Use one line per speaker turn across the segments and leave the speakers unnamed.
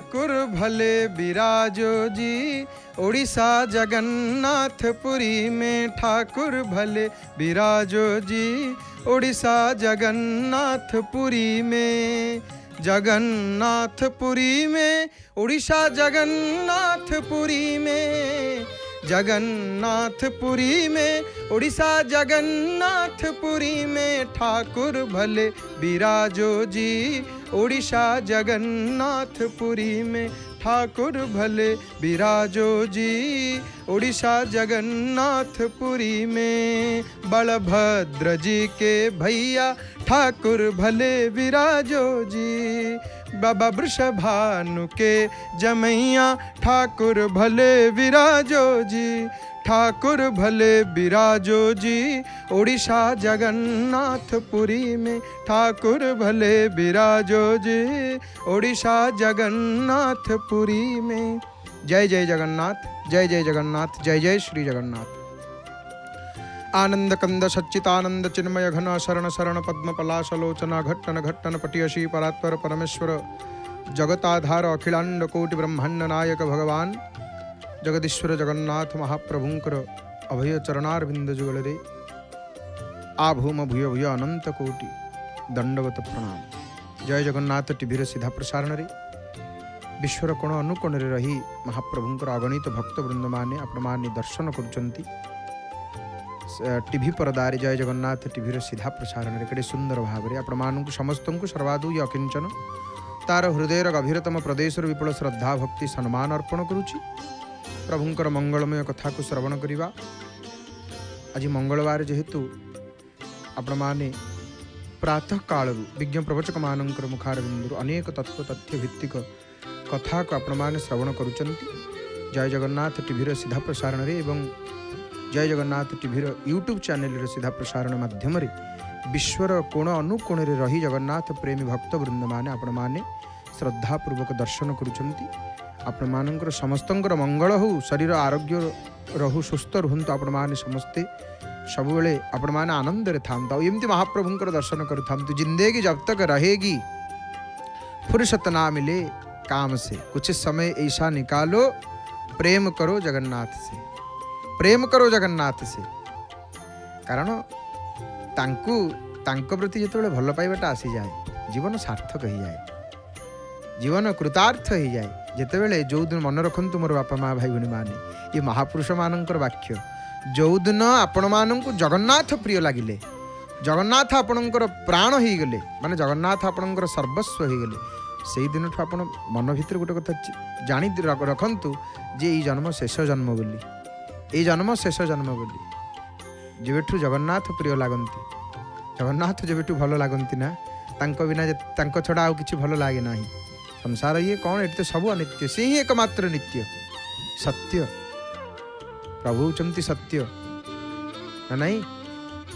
ठाकुर भले विराजो जी ओडिशा जगन्नाथपुरी में। ठाकुर भले विराजो जी ओडिशा जगन्नाथपुरी में। जगन्नाथपुरी में ओडिशा जगन्नाथपुरी में। जगन्नाथपुरी में ओडिशा जगन्नाथपुरी में। ठाकुर भले विराजो जी ओडिशा जगन्नाथपुरी में। ठाकुर भले विराजो जी ओडिशा जगन्नाथपुरी में। बलभद्र जी के भैया ठाकुर भले विराजो जी। बाबा वृषभानु के जमैया ठाकुर भले विराजो जी। ठाकुर भले विराजो जी ओडिशा जगन्नाथपुरी में। ठाकुर भले विराजो जी ओडिशा जगन्नाथपुरी में। जय जय जगन्नाथ, जय जय जगन्नाथ, जय जय श्री जगन्नाथ। आनंद कंद सच्चितानंद चिन्मय घन शरण शरण पद्म पलाशलोचना घट्टन घट्टन पटियशी परात्पर परमेश्वर जगताधार अखिलांड कोटि ब्रह्मांड नायक भगवान जगदीश्वर जगन्नाथ महाप्रभुंकर अभय चरणारविंद जुगलरे आभूम भूय भूय अनंत कोटि दंडवत प्रणाम। जय जगन्नाथ टीवी सीधा प्रसारण रे विश्वर कोण अनुकोण रही महाप्रभुंकर अगणित भक्त वृंद माने आपण माने दर्शन करुचंती। टीवी परदारे जय जगन्नाथ टीवी सीधा प्रसारण रे केडे सुंदर भाव रे आपण मानकु समस्तंकु सर्वादु अकिंचन तार हृदयर गभीरतम प्रदेश विपुल श्रद्धा भक्ति सम्मान अर्पण करुची। प्रभुंकर मंगलमय कथा को श्रवण करिवा। आज मंगलवार जेहेतु आपण माने प्रातः काल विज्ञ प्रवचक मानकर मुखारविंदु अनेक तत्व तथ्य भित्तिक कथा को आपण माने श्रवण करुचंती। जय जगन्नाथ टीवी सीधा प्रसारण रे एवं जय जगन्नाथ टीवी यूट्यूब चैनल रे सीधा प्रसारण माध्यम रे विश्वर कोण अनुकोण रे रही जगन्नाथ प्रेमी भक्त वृंद माने आपण माने श्रद्धापूर्वक दर्शन करुचंती। आपण मानकर समस्तंकर मंगल हो, शरीर आरोग्य रहु, सुस्थ रुहंतु आपण माने समस्ते सब बेले आपण माने आनंद रे थांता। एमती महाप्रभुंकर दर्शन करुथांतु। जिंदगी जब तक रहेगी फुर्सत ना मिले काम से, कुछ समय ऐसा निकालो प्रेम करो जगन्नाथ से, प्रेम करो जगन्नाथ से। कारण तांकु तांको प्रति जेतेबेले भल पाइबाटा आसी जाए जीवन सार्थक हो जाए, जीवन कृतार्थ हो जाए। जेतेबेले जो दिन मन रखंतु मोर बापा माँ भाई भनी माने ये महापुरुष मानकर वाक्य, जो दिन आपण मानंकु जगन्नाथ प्रिय लागिले, जगन्नाथ आपणकर प्राण हो गले, माने जगन्नाथ आपणकर सर्वस्व हो गले, से दिन आपण मन भितर गोटे कथा जानी रखंतु जे ई जन्म शेष जन्म बोली, ए जन्म शेष जन्म बोली। जेबेठू जगन्नाथ प्रिय लागंती, जगन्नाथ जेबेठू भल लागंती ना, तांको बिना तांको छड़ा आउ किछि भल लागे नाही। संसार ये कौन, एटी तो सब अनित्य, से ही एकमात्र नित्य सत्य। प्रभु होचंती सत्य ना नहीं।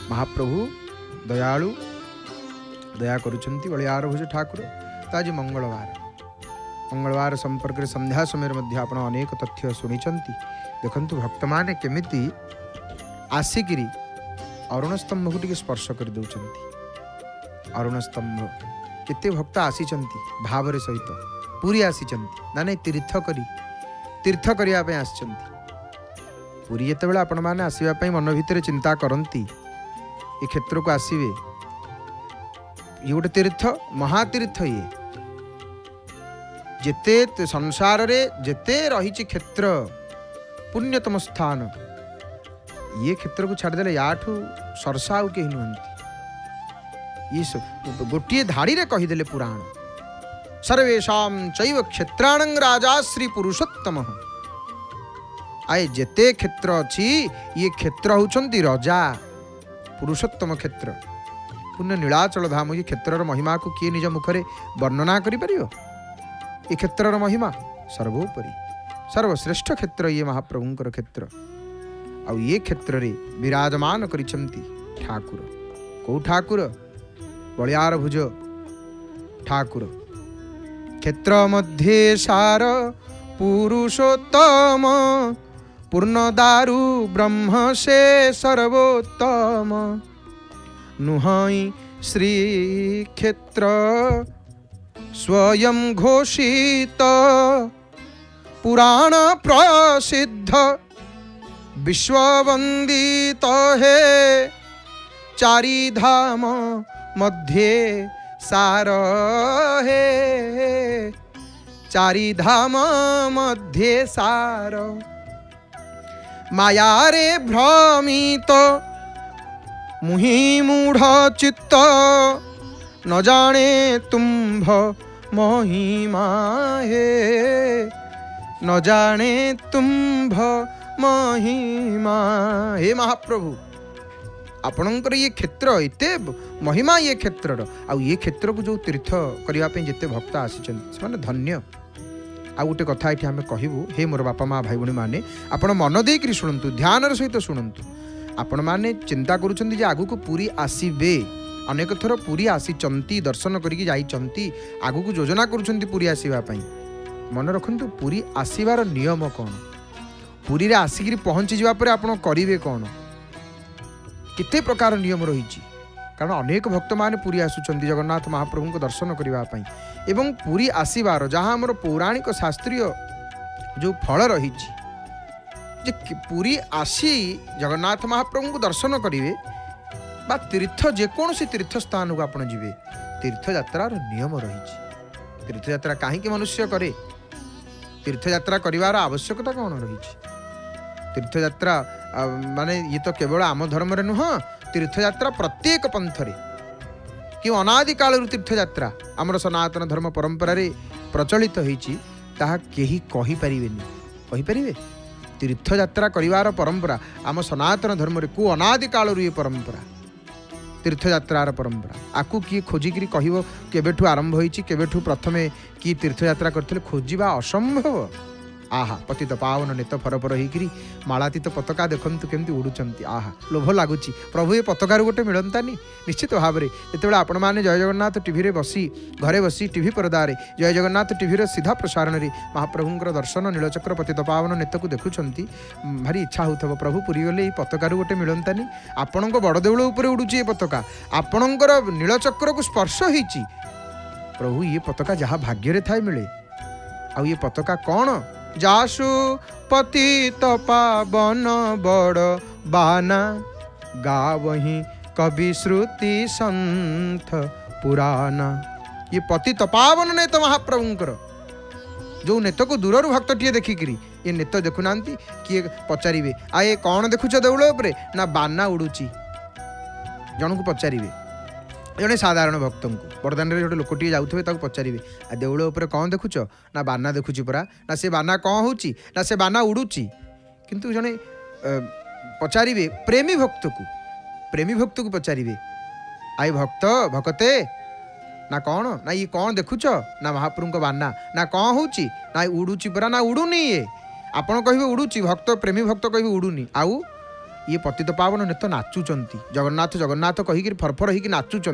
महाप्रभु दयालु, दया करुचंती बलियार भुज ठाकुर। तो आज मंगलवार, मंगलवार संपर्क में संध्या समय मध्य आपण अनेक तथ्य शुणिचंती। देखंतु भक्त माने केमिति आसिकिरी अरुण स्तंभ को टिके स्पर्श कर दउचंती। अरुण स्तंभ केते भक्त आसीचंती भावरे सहित पूरी आसीचंती ना नहीं, तीर्थ करिया पे आसीचंती। पूरी जेते बेला आपण माने आसीबा पई मन भितर चिंता करंती ए क्षेत्र को आसीबे, ये गोटे तीर्थ, महातीर्थ। ये जेते संसार रे जेते रहिछि क्षेत्र पुण्यतम स्थान, ये क्षेत्र को छाड़ देले याठू सरसा आउ केही नुहंती। ये सब गोटिए धाड़ी रे कहीदेले पुराण। सर्वेषां चैव क्षेत्राणं राजा श्री पुरुषोत्तम। आए जेते क्षेत्र अछि ये क्षेत्र होचंती राजा पुरुषोत्तम क्षेत्र। पुण्य नीलाचल धाम, ये क्षेत्रर महिमा को किए निज मुखरे वर्णना करि परियो। ये क्षेत्रर महिमा सर्वोपरि सर्वश्रेष्ठ क्षेत्र ये महाप्रभुंकर क्षेत्र। आउ ये क्षेत्र रे विराजमान करिसंती ठाकुर। को ठाकुर? बलियार भुज ठाकुर। क्षेत्र मध्य सार पुरुषोत्तम, पूर्ण दारु ब्रह्म से सर्वोत्तम। नुहाई श्री क्षेत्र स्वयं घोषित पुराण प्रसिद्ध विश्ववंदित है चारि धाम मध्ये सार है चारि धाम मध्ये सार माया रे भ्रमित मुहि मूढ़ चित्त न जाने तुम्भ महिमा हे न जाने तुम्भ महिमा हे महाप्रभु आपणकर ये क्षेत्र एते महिमा ये क्षेत्र आउ ये क्षेत्र को जो तीर्थ करने जिते भक्त आसी धन्य आ गोटे कथा ये आम कहूँ हे मोर बापा माँ भाई भाई मैंने आपण मन देकर शुणु ध्यान सहित शुणु आपण मैंने चिंता करुँच आगु को पुरी आसबे अनेक थर पुरी आसी दर्शन करके आगु को योजना करुँच पुरी आसवाई मन रखु पुरी आसबार नियम कौन पुरी रे आसिक पहुँची जावापर आप करेंगे कौन केते प्रकार नियम रही कारण अनेक भक्त माने पुरी आसुंच जगन्नाथ महाप्रभु को दर्शन करने एवं पुरी आसबार जहाँ आमर पौराणिक शास्त्रीय जो फल रही पुरी आसी जगन्नाथ महाप्रभु को दर्शन करेंगे बा तीर्थ जेकोसी तीर्थ स्थान को आप जी तीर्थयात्रार नियम रही तीर्थयात्रा कहीं मनुष्य करे तीर्थयात्रा करार आवश्यकता कौन रही तीर्थयात्रा माने ये तो केवल आम धर्म रे नुह तीर्थयात्रा प्रत्येक पंथरे कि अनादि काल तीर्थयात्रा आमर सनातन धर्म परंपरा रे प्रचलित होईची ताहा केही कहि परिबेनी तीर्थयात्रा करिवार परंपरा आम सनातन धर्म रे को अनादि काल ये परंपरा तीर्थयात्रार परंपरा आकु किए खोजिकी कहब केबेठू आरंभ होईची केबेठू प्रथमे कि तीर्थयात्रा करथिले खोजिबा असंभव आहा पतित पावन नेत फरफर होकरी मालातीत पताका देखु केमती उड़ुंट आहा लोभ लगुच प्रभु ये पताकार गोटे मिलतानी निश्चित भाव में जितेबाला आपण मैंने जय जगन्नाथ टीवी बसी घरे बसी टीवी परदार जय जगन्नाथ टीवी सीधा प्रसारण में महाप्रभुंर दर्शन नीलचक्र पतित पावन नेत को देखुं भारी इच्छा हो प्रभु पुरी गले पताकार गोटे मिलतानी आपण बड़ देउल उपर उड़ुची पताका आपणकर नीलचक्र को स्पर्श होती प्रभु ये पताका जहाँ भाग्य थाए मिले आ ये पताका कौन जासु पतित पावन बड़ बाना गावही कवि श्रुति संथ पुराना ये पतित पावन नेत महाप्रभुंकर जो नेत को दूर भक्त टे देखिकी ये नेत देखुना किए पचारे आ ये कौन देखुच देउल उपरे ना बाना उड़ुची जन को पचारे जड़े साधारण भक्त को बरदान रे गोटे लोकटे जाऊे पचारे आ देउल उपरे कौन देखुच ना बाना देखुची परा ना से बाना कौन होची ना से बाना उड़ुची किंतु जड़े पचारे प्रेमी भक्त को पचारे आई भक्त भक्ते ना कौन ना ये कौन देखुच ना महाप्रभु को बाना ना कौन होची ना उड़ुची परा ना उड़ुनी ये आपण कहे उड़ुची भक्त प्रेमी भक्त कहे उड़ुनी आउ ये पतित पावन नेत नाचुंट जगन्नाथ जगन्नाथ कहीकि फरफर होकर नाचुंट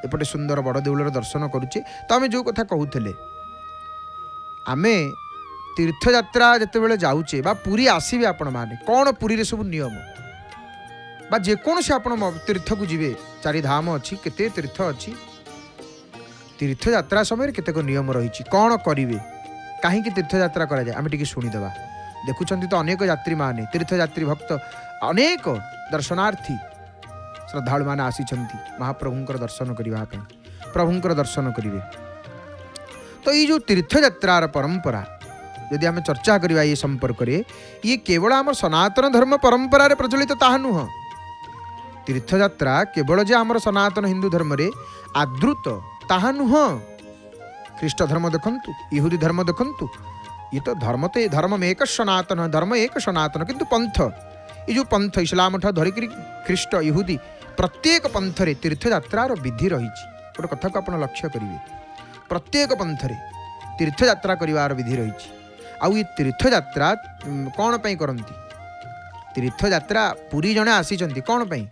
एपटे सुंदर बड़ देउलर दर्शन करुचे तो आम जो कथा कहूले आम तीर्थयात्रा जिते जाऊे बा पुरी आसबे आपण मैंने कौन पुरी रे सब नियम बा जेकोसी आप तीर्थ को जी चारि धाम अच्छी केते तीर्थ अच्छी तीर्थयात्रा समय केतेक नियम रही कौन करेंगे कहीं तीर्थयात्रा कराए आम टी शुणीदे देखुं तो अनेक यात्री माने तीर्थयात्री भक्त अनेक दर्शनार्थी श्रद्धालु माने आसी महाप्रभुंकर दर्शन करने प्रभुंकर दर्शन करेंगे तो ये जो तीर्थयात्रार परंपरा यदि आम चर्चा करवा ये संपर्क में ये केवल आम सनातन धर्म परंपरा रे प्रचलित ताहा नुह तीर्थयात्रा केवल जे आम सनातन हिंदू धर्म रे आदृत ताहा नुह ख्रीष्ट धर्म देखंतु यहूदी धर्म देखंतु ये तो धर्म में एक सनातन धर्म एक सनातन किंतु पंथ ये जो पंथ इस्लाम ठा धरिक ख्रीष्ट यहूदी प्रत्येक पंथरे तीर्थयात्रार विधि रही गोटे कथा को आप लक्ष्य करेंगे प्रत्येक पंथरे तीर्थयात्रा करार विधि रही आउ ये तीर्थयात्रा कौन पाई करती तीर्थयात्रा पुरी जड़े आसी कौन पाई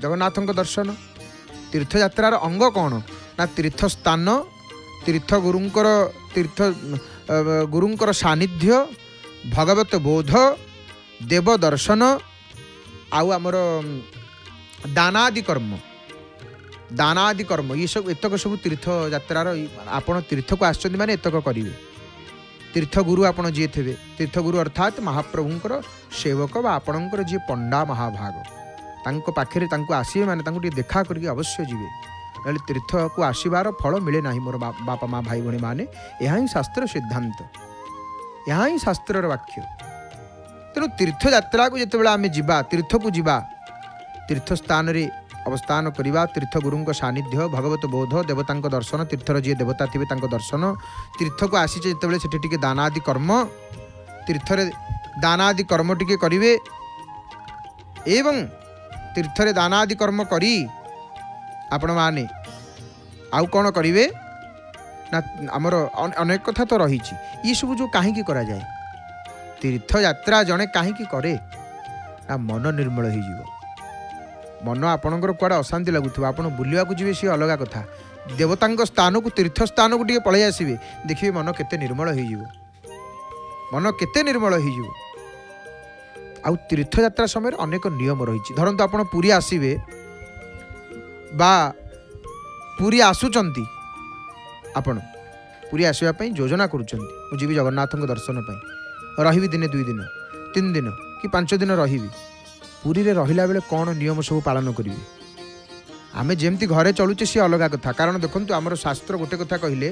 जगन्नाथ दर्शन तीर्थयात्रार अंग कौन ना तीर्थ स्थान तीर्थ गुरुंकर सानिध्य भगवत बोध देव दर्शन आउ आमर दानादि कर्म दानादि कर्म ये सब एतक सब तीर्थ यात्रार आपण तीर्थ को आसछन्ति माने एतक करिवे। तीर्थगुरु आपण जी थे तीर्थगुरु अर्थात महाप्रभुंकर सेवक बा आपणकर जी पंडा महाभाग तांको पाखरे तांको आसीबे माने तांको देखा करके अवश्य जीवे ना तीर्थ को आसबार फल मिले ना मोर बापा माँ भाई भाई माने यह ही शास्त्र सिद्धांत यहाँ ही शास्त्र वाक्य। तेणु तीर्थ यात्रा को जिते आम जा तीर्थ को जीवा तीर्थ स्थान रे अवस्थान करवा तीर्थ गुरु सानिध्य भगवत बोध देवता दर्शन तीर्थर जी देवता थे दर्शन तीर्थ को आसीचे जिते से दानादि कर्म तीर्थरे दानादि कर्म टिके करिवे एवं तीर्थरे दानादि कर्म करी आपण माने आउ कौन करिवे ना आमर अनेक कथा तो रही ये सब जो कहीं करा जाए तीर्थ यात्रा जड़े कहीं करे ना मन निर्मल हो मन आपणकर कुआडे अशांति लगुवा आप बुलवा जी सी अलग कथा देवता स्थान को तीर्थ स्थान को टे पलि आसवे देखिए मन केते निर्मल हो मन केते निर्मल हो आउ तीर्थ यात्रा समय अनेक नियम रही धरतु आप पुरी आसवे बा पुरी आसुचंती आपण पुरी आसवाई योजना करुँच जी जगन्नाथ दर्शन रही दिने 2 दिन 3 दिन कि 5 दिन रही पुरी रे रहिला बेले कौन नियम सब पालन करेंगे आम जमती घरे चलुचे सी अलग कथा कारण देखो आमर शास्त्र गोटे कथा कहले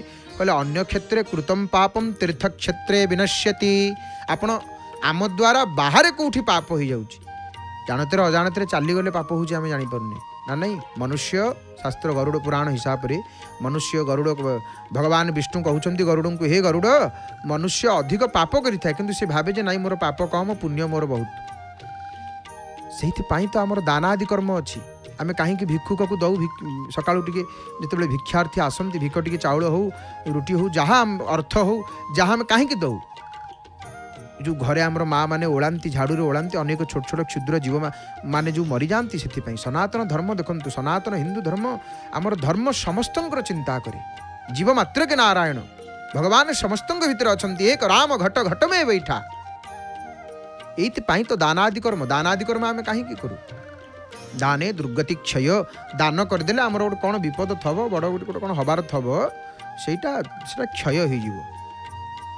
अन्य क्षेत्रे कृतम पापम तीर्थ क्षेत्रे विनश्यति आपण आम द्वारा बाहर कौटी पाप हो जाऊँगी जानते अजाणते चलीगले पाप होची आम जानीपारे ना नहीं मनुष्य शास्त्र गरुड़ पुराण हिसाब से मनुष्य गरुड़ भगवान विष्णु कहते गरुड़ को हे गरुड़ मनुष्य अधिक पाप करें कि सी भावे जे नाई मोर पाप कम पुण्य मोर बहुत से तो आमर दानादि कर्म अच्छी आम कहीं भिक्षुक को दऊ सका जिते भिक्षार्थी आसती भिक टी चाउल हो रुटी हो जहाँ अर्थ हो जहाँ आम कहीं दऊ जो घरे आमर माँ मैंने ओलांती झाड़ू ओलांती अनेक छोट छोट क्षुद्र जीव माने जो मरी जाती से सनातन धर्म देखु सनातन हिंदू धर्म आमर धर्म समस्त चिंता करे जीव मात्र के नारायण भगवान समस्त भितर अच्छा एक राम घट घट में बैठा ये तो दानादि कर्म आम कहीं करूँ दाने दुर्गति क्षय दान करदे आमर गोटे कौन विपद थब बड़ गोटे कौन हबार थब सेटा क्षय हो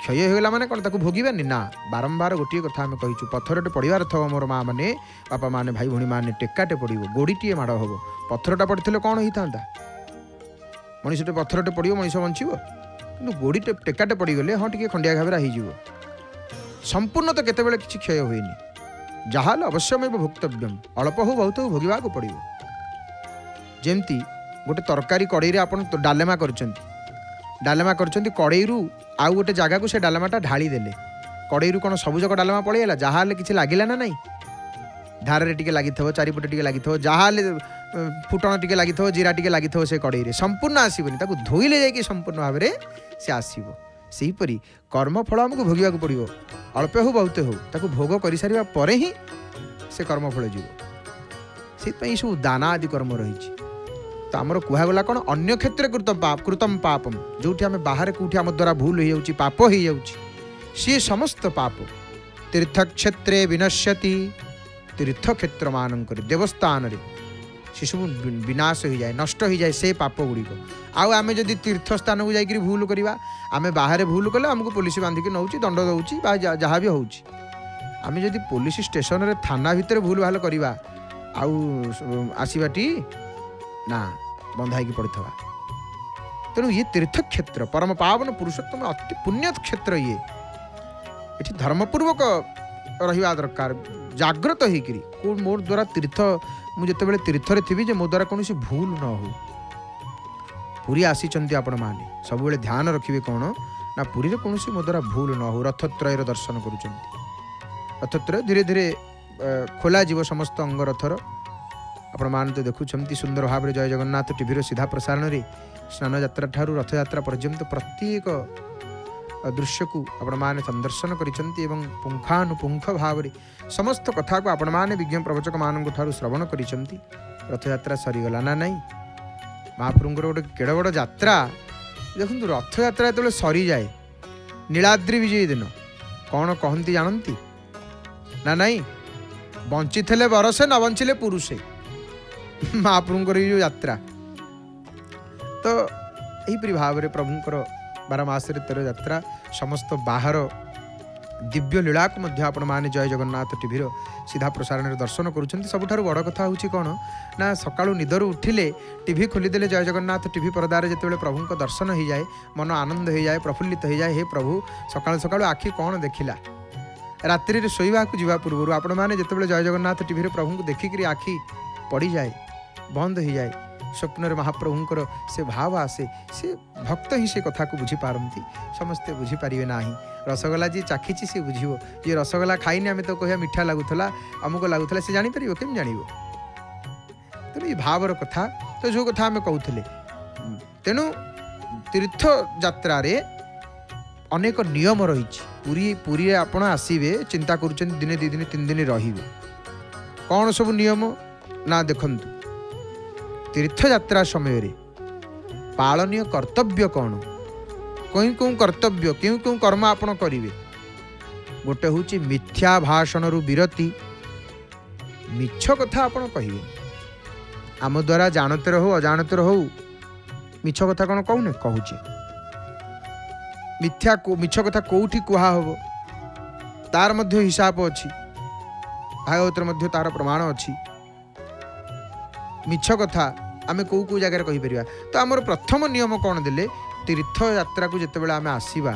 क्षय होगा माने कौन ताकू भोगवानी ना बारंबार गोटे कथा आम कहीचु पत्थरटे पड़ार थब मोर माँ मैंने बापा माने भाई भाई मैंने टेकाटे पड़ो गोड़ीटे माड़ हम पत्थरटा पड़े कौन होता मनीषटे पत्थरटे पड़ो मनीष बंचब कि गोड़ी टेकाटे पड़गले हाँ टी खंडिया घावरा हो संपूर्ण तो केतेबेले किछि क्षय होइनी जहाल अवश्यमेव भोक्तव्यम अल्प हो बहुत हो भोगवा को पड़ो जमती गोटे तरकारी कड़ई आपन डालेमा करछंती कड़ई आउ गोटे जगह को से डालमाटा ढाली देले कड़ई कौन सबुजक डालमा पलैला जहाँ किसी लगिला ना नहीं धार टे लगी चारिपटे टे लगी जहाँ फुटण टे लगी जीरा टे लगी से कड़ई संपूर्ण आसबनी धोइले जाकि संपूर्ण भाव में से आसब सेहीपरि कर्मफल आमको भोगवाक पड़ो अल्प हो बहुत हो ताको भोग कर सारा पर ही से कर्मफल जीव से सब दानादि कर्म रही तो आमर कहगला कौन अन्य क्षेत्र कृतम पापम जो आम बाहर कौटी आम द्वारा भूल हो जाऊँ पाप हो जाऊँ सी समस्त पाप तीर्थ क्षेत्रे विनश्यति तीर्थ क्षेत्र मानक देवस्थान से सब विनाश हो जाए नष्ट हो जाए से पाप गुड़िक आम जदि तीर्थ स्थान को जाकर भूल करवा आम बाहर भूल कले आमको पुलिस बांधिक नौ दंड दौची जहाँ भी होम जदि पुलिस स्टेशन रे थाना भितर भूल भाल करवा आसवाटी ना बंधाई पड़ता तेणु ये तीर्थ क्षेत्र परम पावन पुरुषोत्तम अति पुण्य क्षेत्र ये धर्मपूर्वक रहा दरकार जागृत हो मोर द्वारा तीर्थ मुझे तीर्थरे थी जे मो द्वारा कौन भूल न हो पुरी आसीचंती आपण माने सब ध्यान रखिए कौन ना पुरी रे कौन मो द्वारा भूल न हो रथत्रय दर्शन करुचंती रथत्रय धीरे धीरे खोला जीव समस्त अंग रथर आपण मान तो देखुंती सुंदर भाव में जय जगन्नाथ टीवी सीधा प्रसारण रे स्नान यात्रा ठारू रथ यात्रा पर्यंत प्रत्येक दृश्य को आपण माने संदर्शन करिसंती एवं पुंखानुपुंख भाव में समस्त कथा को आपण माने विज्ञ प्रवचक मानक ठारू श्रवण करिसंती रथ यात्रा सरीगला ना नहीं महाप्रभुंकर गोटे केड़ बड़ यात्रा देखु रथ यात्रा जो सरी जाए नीलाद्रि विजय दिन कौन कहती जानती ना नहीं बंची थे बरसे न बंचिले पुरुषे महाप्रभुंकर जो यात्रा तो यहीपरि भाव में प्रभुंर 12 मासरे 13 यात्रा समस्त बाहर दिव्य लीला को मध्य आपण माने जय जगन्नाथ टीवी सीधा प्रसारण दर्शन करुँच। सबुठ बड़ कथा हूँ कौन ना सका निदर उठिले टीवी खोलीदे जय जगन्नाथ टीवी परदार जिते प्रभु दर्शन हो जाए मन आनंद हो जाए प्रफुल्लित हो जाए। हे प्रभु सकाळु सकाळु आखि कौन देखिला रात्रि शोवा जा पूर्व आपण मैंने जिते जय जगन्नाथ टीवी प्रभु को देखिक आखि पड़ जाए बंद हो जाए स्वप्न महाप्रभुंर से भाव आसे से भक्त ही से कथा को बुझीपारती समस्ते बुझीपारे ना। रसगोला जी चाखी सी बुझे जी रसगोला खाईनी आम तो कह मीठा लगुला आमको लगुला सी जापर केम जान तेणु ये भावर कथा तो जो कथा आम कहते तेणु तीर्थ यात्रा अनेक नियम रही पुरी पुरी आपण आसवे चिंता कर दिने 2 दिन 3 दिन रे कौन सब नियम ना देखंतु तीर्थ यात्रा समय रे पालनीय कर्तव्य कौन कौन कौन कर्तव्य क्यों क्यों कर्म आपण करेंगे गोटे हूँ मिथ्या भाषण रु विरति मिछ कथा आपण कहे आम द्वारा जानते रहो अजानते रहो मिछ कथा कौन कहूने कहूचे मिछ कथा कौटी कुहा हम तार मध्य हिसाब अच्छी भागवतर मध्य तार प्रमाण अच्छी मिछ कथा आम कौ कौ जगार कहीपर तो आमर प्रथम नियम कौन देले तीर्थ यात्रा को जिते आम आसवा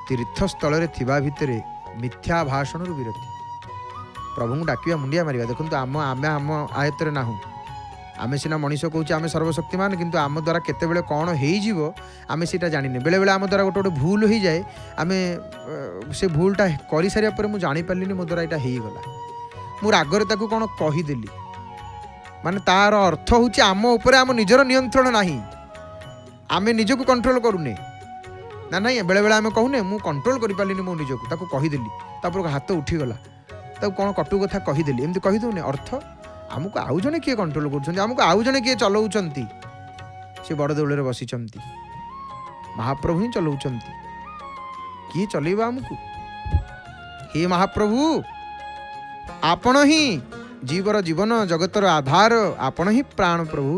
तीर्थ स्थल भितर मिथ्या भाषण विरति प्रभु को डाकिया मुंडिया मारिया देखो आम आम आम आयतर ना आम सीना मनीष कौचे आम सर्वशक्तिमान किंतु आम द्वारा केते कौन हो आम सीटा जाने बेले बेले आम द्वारा गोटे गोटे भूल हो जाए आम से भूलटा कर सारा पर मुझे जापारे मो द्वारा यहाँ होगला मु रागरे कौन कहीदेली माने तार अर्थ हूँ आम उपर आम निजर नियंत्रण नहीं आम निजक कंट्रोल करूने ना ना बेले बेले आम कहूने मु कंट्रोल कर पारे मो निजक ताको कहीदेली तापर हाथ उठीगला कौन कटु कथा कहीदेली एमती कहीदे अर्थ आमको आउ जने किए कंट्रोल करमको आउ जने किए चलाउछंती से बड़ देउल बसी महाप्रभु ही चलाउछंती किए चलेबा आमको हे महाप्रभु आपण ही जीवर जीवन जगतर आधार आपण ही प्राण प्रभु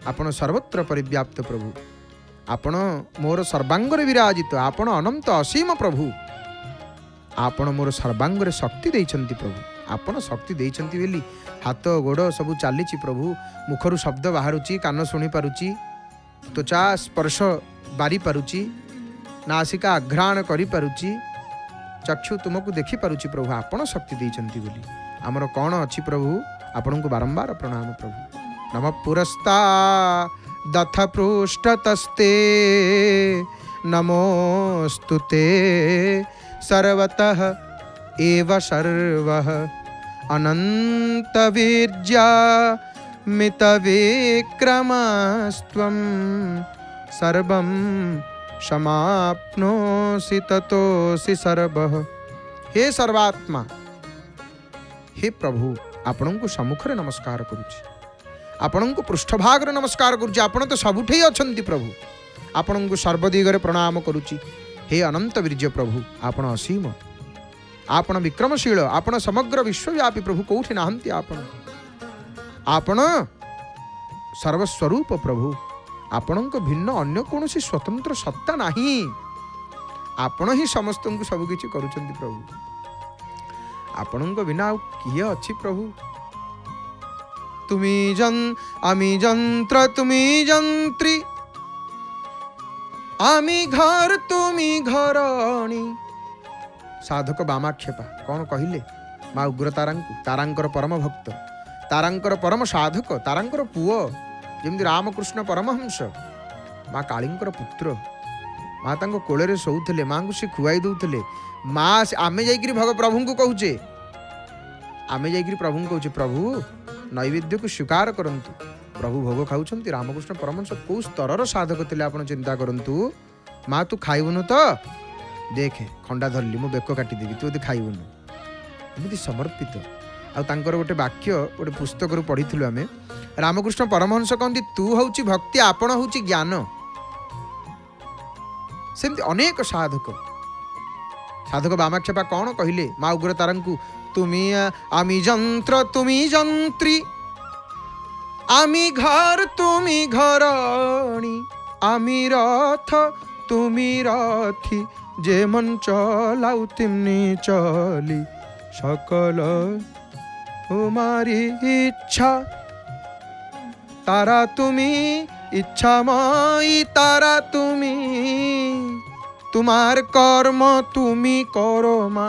आपण सर्वत्र परिव्याप्त प्रभु आपण मोर सर्वांगरे विराजित आपण अनंत असीम प्रभु आपण मोर सर्वांगरे शक्ति देइछंती प्रभु आपण शक्ति देइछंती बेली हाथ गोड़ सब चली प्रभु मुखर शब्द बाहरुची कान शुणी पारुची त्वचा स्पर्श बारी पारुची नासिका आघ्राण करि पारुची चक्षु तुमको देखि पारुची प्रभु आपण शक्ति देइछंती बोली आमर कौन अच्छी प्रभु आपण को बारंबार प्रणाम प्रभु नम पुरस्ता दथ पृष्ठतस्ते नमोस्तुते सर्वतः एव सर्वः अनंत वीर्या मित विक्रमस्त्वं सर्वं समाप्नोसि ततोसि सर्वः। हे सर्वात्मा हे प्रभु आपण को सम्मुखरे नमस्कार करुछि आपण को पृष्ठभाग नमस्कार करुछि आपण तो सबुठे अछंती प्रभु आपण को सर्वदिगरे प्रणाम करुछि। हे अनंत वीर्य प्रभु आपण असीम आपण विक्रमशील आपण समग्र विश्वव्यापी प्रभु कौठी नाहंती आपण सर्वस्वरूप प्रभु आपण को भिन्न अन्य कौनसी स्वतंत्र सत्ता नहीं आपण ही समस्त को सबकिछि करुछंती प्रभु आपण को बिना किए अच्छी प्रभु तुमी आमी जंत्र तुमी जंत्री आमी घर तुमी घरणी। साधक बामाक्षेपा कौन कहले माँ उग्र तारांकर परम भक्त तारांकर परम साधक तारांकर पुओ जमी रामकृष्ण परमहंस माँ कालींकर पुत्र माँ तांको कोଳରେ ଶୋଉଥିଲେ माँ को से खुआई दौले माँ आमे जाइकरी प्रभु को कहूचे आमे जाइकरी प्रभु को कहूचे प्रभु नैवेद्य को स्वीकार करंतु प्रभु भोग खाऊछंती रामकृष्ण परमहंस कौ स्तर साधक थे आप चिंता करंतु माँ तू खाइबुनु तो देखे खंडा धरली मो बेक काटिदेवी तू यदि खाइबुनु एमती समर्पित आंकर गोटे वाक्य गोटे पुस्तक पढ़ी आम रामकृष्ण परमहंस कहती तू हूँ भक्ति आपण हूँ ज्ञान सेमती अनेक साधक साधक बामाक्षेपा कौन कहले माँ उग्र तारंकु तुमी आमी जंत्र तुमी जंत्री আমি ঘর তুমি ঘরণী, আমি রথ তুমি রথি, যেমন চলাও তেমনি চলি, সকল তোমারি ইচ্ছা। তারা তুমি ইচ্ছাময়ী, তারা তুমি, তোমার কর্ম তুমি করো মা,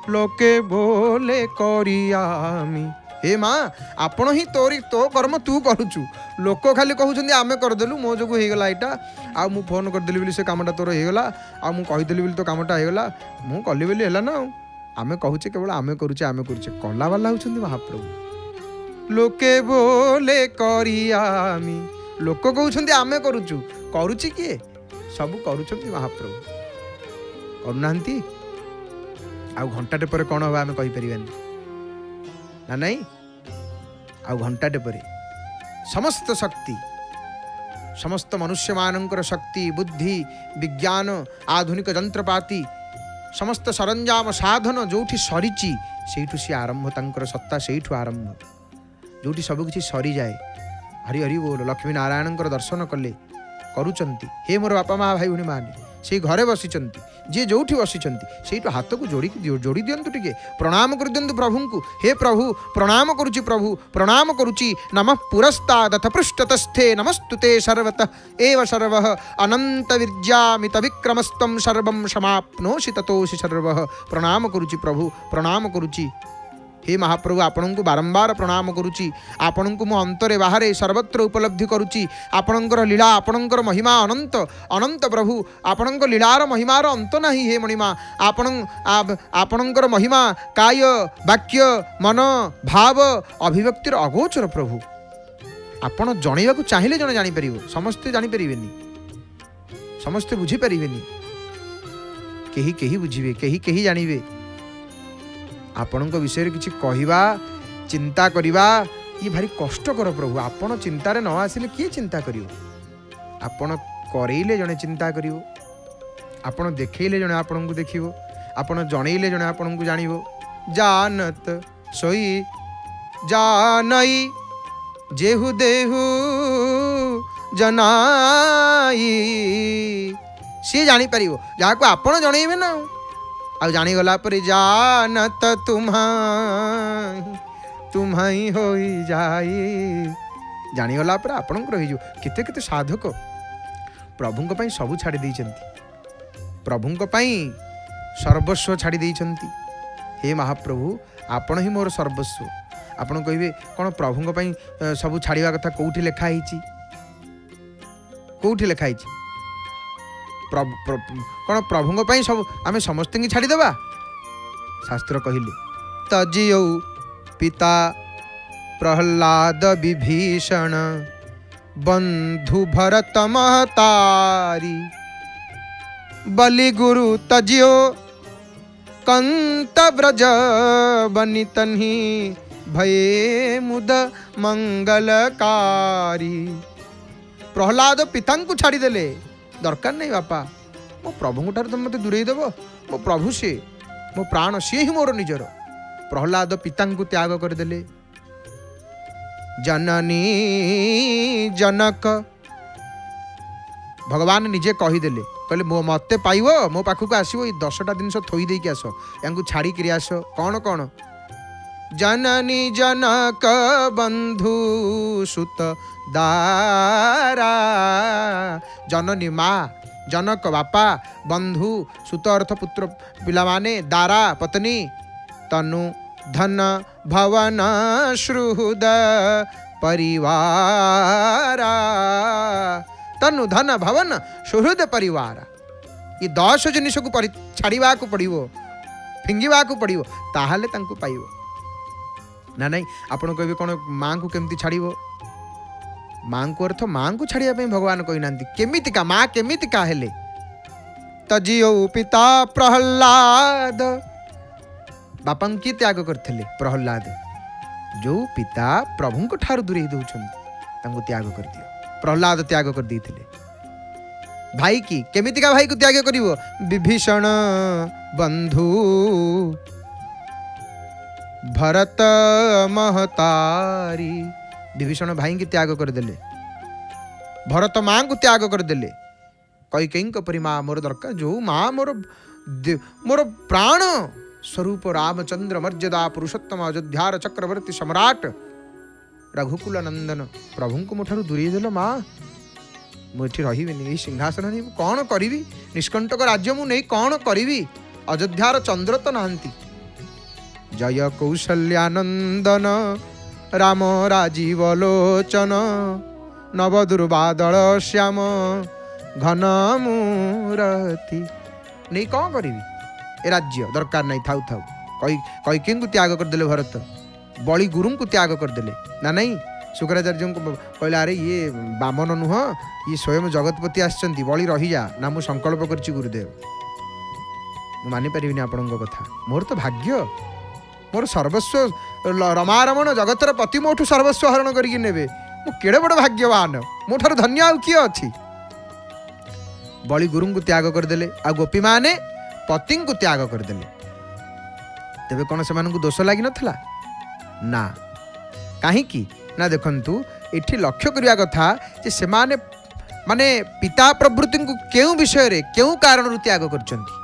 লোকে বলে করি আমি। हे माँ आपण ही तो कर्म तू करुचु, लोक खाली कहते आमे करदेलु, मो जो होगला यहाँ आ मु फोन करदेली बोली से कामटा तोर होगला, आ मु कहीदेली बोली तो कामटा होगला, मु कली बोली है ना। आमे कहूचे केवल आमे करुचे कला वाला होउछन्ति महाप्रभु। लोके बोले करियामी, लोक कहउछन्ति आमे करुचु, करुची किए? सब करुछन्ति महाप्रभु, करुनांती। आ घंटाटे पर कौन हम आमे कहि परिबानी ना नहीं। आ घंटाटे पर समस्त शक्ति, समस्त मनुष्य मानकर शक्ति, बुद्धि, विज्ञान, आधुनिक जंत्रपाति, समस्त सरंजाम साधन जोठी सरीची सेठू सी आरंभ, तांकर सत्ता सेठू आरंभ, जोठी सब किछि सरी जाए। हरि हरि बोल। लक्ष्मी नारायण दर्शन कले करुचंती। हे मोर बापा माँ भाई भूणी माने से घरे बसिचंती, जे जोठी बसिचंती सेठू हाथ को जोड़ी दियंतु, टिके प्रणाम कर दियंतु प्रभु को। हे प्रभु प्रणाम करुचि, प्रभु प्रणाम करुचि, नमः पुरस्तादथ पृष्ठतस्थे, नमस्तुते सर्वतः एव सर्वः, अनंत विद्यामित विक्रमस्त्वं सर्वं समाप्नोषि ततोषि सर्वः। प्रणाम करुचि प्रभु, प्रणाम करुचि। हे महाप्रभु आपण को बारंबार प्रणाम करुचि, आपण को मो अंतरे बाहरे सर्वत्र उपलब्धि करुचि। आपणकर लीला, आपणकर महिमा अनंत अनंत प्रभु, आपणकर लीलार महिमार अंत नहीं। हे मणिमा आपणकर महिमा काय वाक्य मन भाव अभिव्यक्तिर अगोचर प्रभु। आपण जणैबा को चाहिए जणे जानि परिबो, समस्ते जानि परिबेनी, समस्ते बुझी परिबेनी, केही केही बुझिबे, केही केही जानिबे। आपणक विषय किसी कहवा चिंता करवा ये भारी कष्टकर प्रभु। आपण चिंतार न आसिले किए चिंता करियो? आपण करेइले जणे चिंता करियो, आपण देखैले जणे आपण को देखिबो, आपण जणैले जणे आपण को जानिबो। जानत सोई जानई, जेहु देहु जनाई, सी जानी परिबो जहा को आपण जणैबे ना। आ जानीगला पर जानत तुम्हाई हो जाए, जानीगला पर आपण रही। केते केते साधक प्रभुंक पई सबु छाड़ी देइचंती, प्रभुंक पई सर्वस्व छाड़ी देइचंती। हे महाप्रभु आपण ही मोर सर्वस्व। आपण कहिबे कोन प्रभुंक पई सबु छाड़ीवा कथा कोउठी लेखा हिची? कोउठी लेखा हिची? कौन प्रभुंक पई सब आमे समस्त की छाड़ी देबा? शास्त्र कहिले तजियौ पिता प्रहलाद विभीषण, बंधु भरत महतारी, बलि गुरु तजियो कंत ब्रज बनितन्हि, भये मुद मंगलकारी। प्रहलाद पिता को छाड़ी देले, दरकार नहीं बापा, मो प्रभु ठार तुम मत दूरे देव, मो प्रभु से मो प्राण सी ही मोर निजर। प्रहलाद पिता को त्याग करदेले। जननी जनक भगवान निजे कहीदेले, कहले मो मते पाइब, मो पाखक आसो, ये 10टा जिनस थोई देकी आस, या छाड़ी कर आस। कौन कौन? जननी जनक बंधु सुत दारा, जननी माँ, जनक बापा, बंधु सुत अर्थ पुत्र पिला माने, दारा पत्नी, तनु धन भवन श्रुहृद परिवार, तनु धन भवन सुहृद परिवार। ये 10 जिनिस को छाड़वा को पड़ो, फिंगवा को पड़ो, ताहले तांको पाइबो ना नहीं। आपण कहबे कोन माँ को केमती छाड़िबो? माँ को अर्थ माँ को छाड़िया भगवान कही ना, केमितिका माँ केमितिका हेले। तजियो पिता प्रहलाद, बापा किए त्याग करथिले? प्रहलाद, जो पिता प्रभु को ठार दूरे दौरान त्याग कर दियो। प्रहलाद त्याग कर देथिले। भाई की केमितिका भाई को त्याग करिवो? विभीषण बंधु भरत महतारी, विभीषण भाई की त्याग करदेले, भरत माँ को त्याग करदेले। कैकेयी परी माँ मोर दरकार, जो माँ मोर प्राण स्वरूप रामचंद्र मर्यादा पुरुषोत्तम अयोध्यार चक्रवर्ती सम्राट रघुकुल नंदन प्रभु को मोठारू दूरी देल। माँ मुझे रही सिंहासन नहीं, कौन करी, निष्कंटक राज्य मु नहीं कौन करी, अयोध्यार चंद्र तो नहांती। जय कौशल्यानंदन राम राजीव लोचन नव दुर्बादल श्याम घन मूरति। नहीं कौन करी, ए राज्य दरकार नहीं, थाऊ थाऊ। कैकेयी को त्याग करदेले भरत, बलि गुरु को त्याग करदेले ना। नहीं शुक्राचार्य को कहला, अरे ये बामन नुह, ये स्वयं जगतपति आसचंती, बलि रही जा ना। मु संकल्प करछि गुरुदेव, मु मानि परिबिनी आपणक कथा। मोर तो भाग्य, मोर सर्वस्व रमारमण जगतर पति मोठू सर्वस्व हरण करके नेबे, मु केड़े बड़ भाग्यवान, मोठार धन्य आउ किए अछि। बलि गुरु को त्याग करदेले, आ गोपी माने पति को त्याग करदेले। तेबे कौन से दोष लगी नथला ना? कहीं ना देखंतु एठी लक्ष्य करिया कथा जे से माने पिता प्रवृत्ति को केउ विषय रे केउ कारण त्याग करचंती।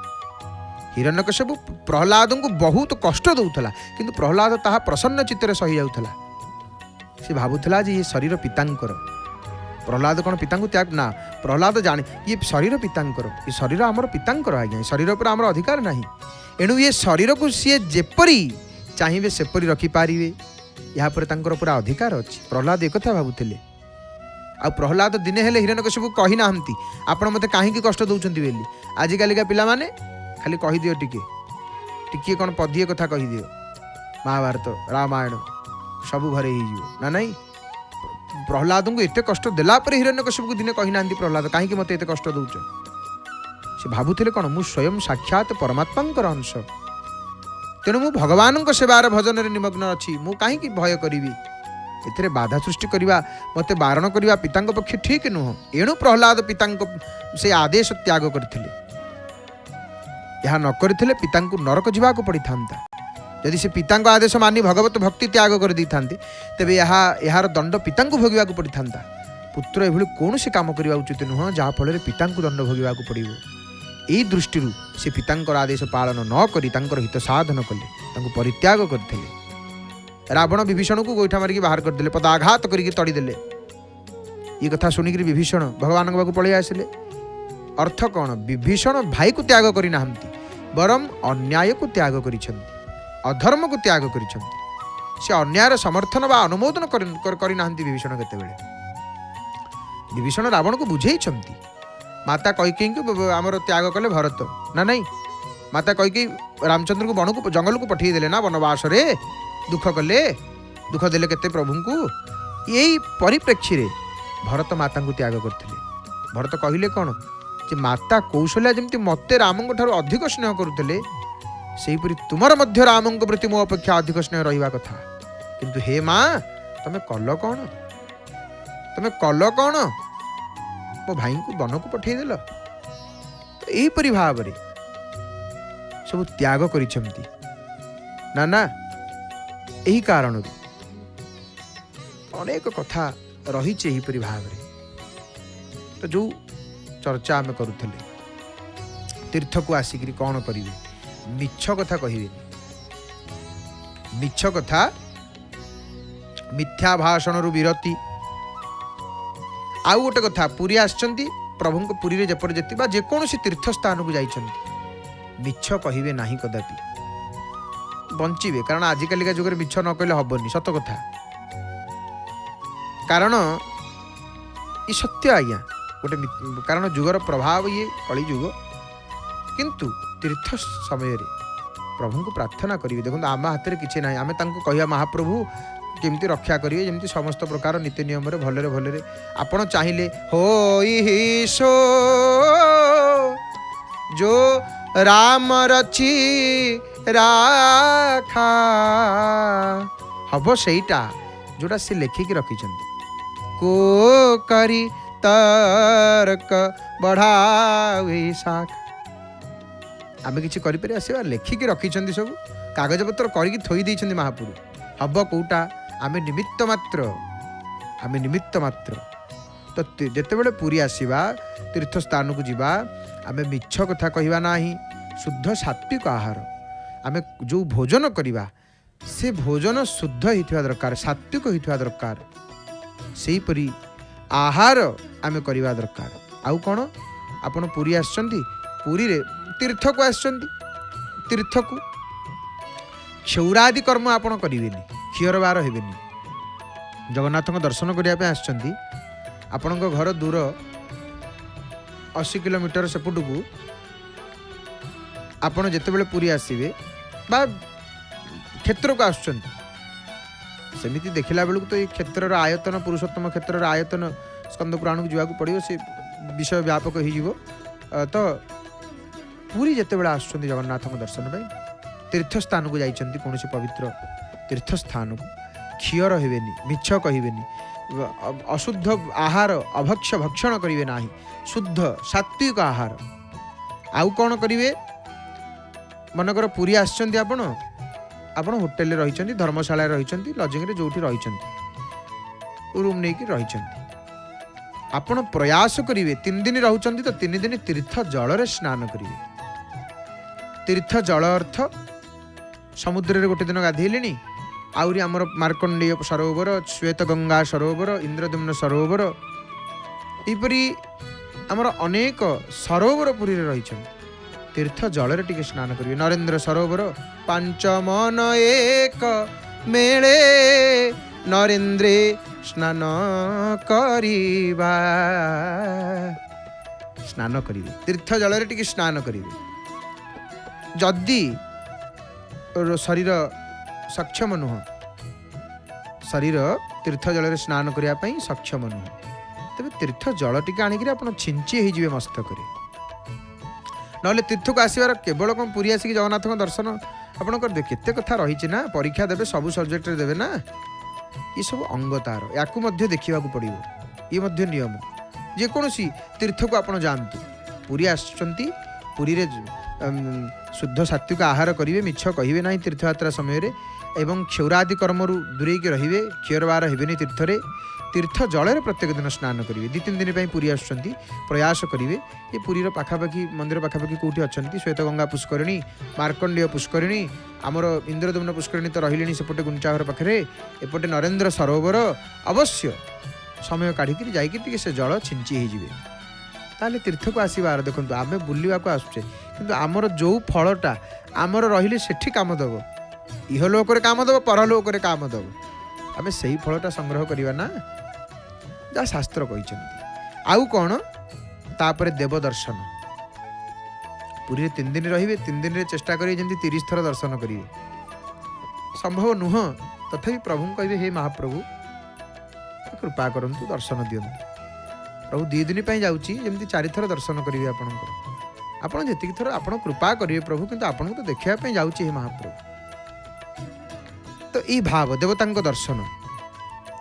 हिरण्यकश्यप प्रहलाद को बहुत कष्ट दउथला, किंतु प्रहलाद ताहा प्रसन्न चित्तरे सही जाउथला। से भाबुथला जे ये शरीर पितांकर। प्रहलाद कौन पिता को त्याग ना, प्रहलाद जाने ये शरीर पितांकर, ये शरीर आमर पितांकर आज्ञा, शरीर पर आमर अधिकार नहीं। एणु ये शरीर को सी जेपरी चाहिए सेपरी रखिपारे, यहाँ पर तांकर पूरा अधिकार अच्छी। प्रहलाद एक कथा भाबुथिले। आ प्रहलाद दिने हेले हिरण्यकश्यप कही नाहंती आपण मते काहेकि कष्ट दउचंती बेली। आजिकालिका पिला माने खाली कही दियो, टिके कौन पदिए कथा कही दियो, महाभारत रामायण सबू घरे ही ना। नहीं प्रहलाद को एते कष्ट देला पर हिरण्यकश्यप को दिने कही नाहंती, प्रहलाद काहेकि मते एते कष्ट दउच। से भाबुथिले कौन, मु स्वयं साक्षात परमात्मांकर अंश, तेणु मु भगवान सेवार भजन निमग्न अच्छी, मु कहीं भय करी, एथिरे बाधा सृष्टि करवा मते बारण करवा पिता पक्षे ठीक नुह। एणु प्रहलाद पिता से आदेश त्याग करथिले। यह न करथिले पिता नरक जीवाक पड़ी था। यदि से पिता आदेश मानी भगवत भक्ति त्याग कर दी था, तेबे यार दंड पिता भोगवा पड़ी था। पुत्र एभली कौन से काम करवा उचित नुह जहाँ फल पिता दंड भोगवा पड़ो। यही दृष्टि से पितांकर आदेश पालन न करी तांकर हित साधन कले, तांको परित्याग करते। रावण विभीषण को गोईठा मारिक बाहर करदे, पदाघात करके तड़ीदेले। ये कथा शुणिक विभीषण भगवान पाक पलि आसिले। अर्थ कौन, विभीषण भाई को त्याग करना, बरम अन्याय को त्याग करिसेंती, अधर्म को त्याग करिसेंती। से अन्यायर समर्थन बा अनुमोदन करना विभीषण केतेबेले। विभीषण रावण को बुझेइछंती। माता कैकेयी को आमर त्याग कले भरत ना। नहीं माता कैकेयी रामचंद्र को बन को जंगल को पठे देले ना, वनवास रे दुख कले, दुख देले केते प्रभु को। यही परिप्रेक्षी रे भरत माता को त्याग करते। भरत कहले कौन, जे माता कौशल्या जमती मते राम ठार अधिक स्नेह करुले, सेहीपरि तुमर मध्य राम प्रति मो अपेक्षा अधिक स्नेह रहिबा कथा। किंतु हे माँ तमे कल कौन, तमे कल कौन, मो भाई को वन को पठेदेल। तो यहीपरि भाव सब त्याग करिसेंती ना। ना यही कारण अनेक कथा रही यहीपरि भाव। तो जो चर्चा आम करुले, तीर्थ को आसिक कौन करेंगे, मिछ कथा कहे, मिछ कथा मिथ्या भाषण विरति। आउ गोटे कथा, पुरी आसचंती प्रभु को पुरी जेपर जेतिबा जेकोसी तीर्थ स्थान को जाइछंती, मिछ कहिबे नाही कदापि, बंचिबे। कारण आजिकालिका जुगरे मिछ न कहले हबनी, सत कथा। कारण ये सत्य आज्ञा गोटे, कारण जुगर प्रभाव ये कली जुग। किंतु तीर्थ समय प्रभु को प्रार्थना करेंगे। देखो आम हाथ में किसी ना, आम कह महाप्रभु केमती रक्षा करेंगे, जमी समस्त प्रकार नीति नियम भलरे भलरे आपण चाहिए हो सो जो राम रची राखा हम सेटा जोड़ा सी लेखिकी रखिंट को करी तर्क बढ़ावी शाख। आम कि आसवा लेखिकी रखिंट सब कागज पत्र करके थोई महापुरु हम कौटा आम निमित्त मात्र आमे निमित्त मात्र। तो जेतेबेले पुरी आसीबा तीर्थ स्थान को जीवा आमे मिछ कथा कहिबा नाही। शुद्ध सात्विक आहार आमे जो भोजन करिबा से भोजन शुद्ध होइथिबा दरकार, सात्विक होइथिबा दरकार। सेही परी आहार आमे करिबा दरकार। आउ कोन आपण पुरी आछंती, पुरी रे तीर्थ को आछंती, तीर्थ को क्षौरादि कर्म आपण करिवेनी, क्षीर बार हेबेनी। जगन्नाथ को दर्शन करिया पे आछंती, आपण को घर दूर 80 किलोमीटर सेपुट को आपण जेतेबेले पुरी आसीबे बा क्षेत्र को आछंती, सेमिति देखिला बेलू तो ये क्षेत्र आयतन, पुरुषोत्तम क्षेत्र आयतन स्कंद पुराण को जावाक पड़ो, से विषय व्यापक हो। तो पूरी जितेबाला आसुँच जगन्नाथ दर्शन पाई तीर्थ स्थान को जाइछंती, कौन पवित्र तीर्थ स्थान को क्षीर हेबेनी, मिछ कहिबेनी, अशुद्ध आहार अभक्ष भक्षण करिवे नाही, शुद्ध सात्विक आहार। आउ कौन करिवे, मनकर पुरी आसुँच आपण आपण होटेल रही, धर्मशाला रही, लजिंग जोठी रही, रूम नहीं कि रही, आपण प्रयास करिवे 3 दिन रहउचंती तो 3 दिन तीर्थ जल रे स्नान करिवे। तीर्थ जल अर्थ समुद्र रे गोटे दिन गाधेलेनी, आउरी हमर मार्कंडेय सरोवर, श्वेत गंगा सरोवर, इंद्रद्युम्न सरोवर, इपरी हमर अनेक सरोवर पुरी रे रहिछन। तीर्थ जल रे टिके स्नान करिवे। नरेंद्र सरोवर पांच मन एक मेले नरेंद्रे स्नान करिबा, स्नान करिवे तीर्थ जल रे टिके स्नान करिवे। जदि शरीर सक्षम नुह, शरीर तीर्थ जल रे स्नान करिया पई सक्षम नुह, तबे तीर्थ जल टिके आनिकरी आपण छिंची हे जिवे मस्तक रे। नले तीर्थ को आसीबार केवल कौन पुरी आसिक जगन्नाथ दर्शन आपण कर दे, केते कथा रही ना, परीक्षा देबे सब सब्जेक्ट रे देबे ना, ये सब अंग तार याकू मध्य देखा पड़ो, ये मध्य नियम। जेकोसी तीर्थ को आपण जानतु, पुरी आसुँच पुरी रे शुद्ध सात्विक आहार करिवे, मिछ कहिबे नाही तीर्थयात्रा समय रे, एवं क्षौरादि कर्मरु दूरे के रहिबे, क्षीर बार हेबेनी तीर्थ रे। तीर्थ जल रे प्रत्येक दिन स्नान करिवे। 2-3 दिन पई पुरी आसुँच, प्रयास करिवे। ये पुरी रो पाखापाखि मंदिर पाखापाखि कोठी अछंती, श्वेतगंगा पुष्करिणी, मार्कंडेय पुष्करिणी, आमर इंद्रद्युम्न पुष्करिणी तो रहिलेनी सेपटे गुंचाघर पाखरे, एपटे नरेंद्र सरोवर। अवश्य समय काढ़ी जाइए से जल छिंची हो जाए, ताले तीर्थ को आसबार। देखो आम बुलवा को आसुचे, किंतु आमर जो फलटा आमर रहिले सेठी काम दब, इहलोक काम दब, परलोक काम दब, आम से ही फलटा संग्रह करवा ना, जहाँ शास्त्र कहते। आउ कौन तापर देव दर्शन, पुरी 3 दिन रहिबे, 3 दिन रे चेष्टा करिए जेंति 30 थर दर्शन करिए। संभव नुह, तथापि प्रभु कहिबे हे महाप्रभु कृपा करंतु, दर्शन दियंतु। प्रभु 2 दिन पई जाउची, जेंति 4 थर दर्शन करिवे आपनकर। आपण जेतिक थर आपण कृपा करिवे प्रभु, किंतु आपण तो देखिया पई जाउची हे महाप्रभु। तो ई भाव देवतांक दर्शन,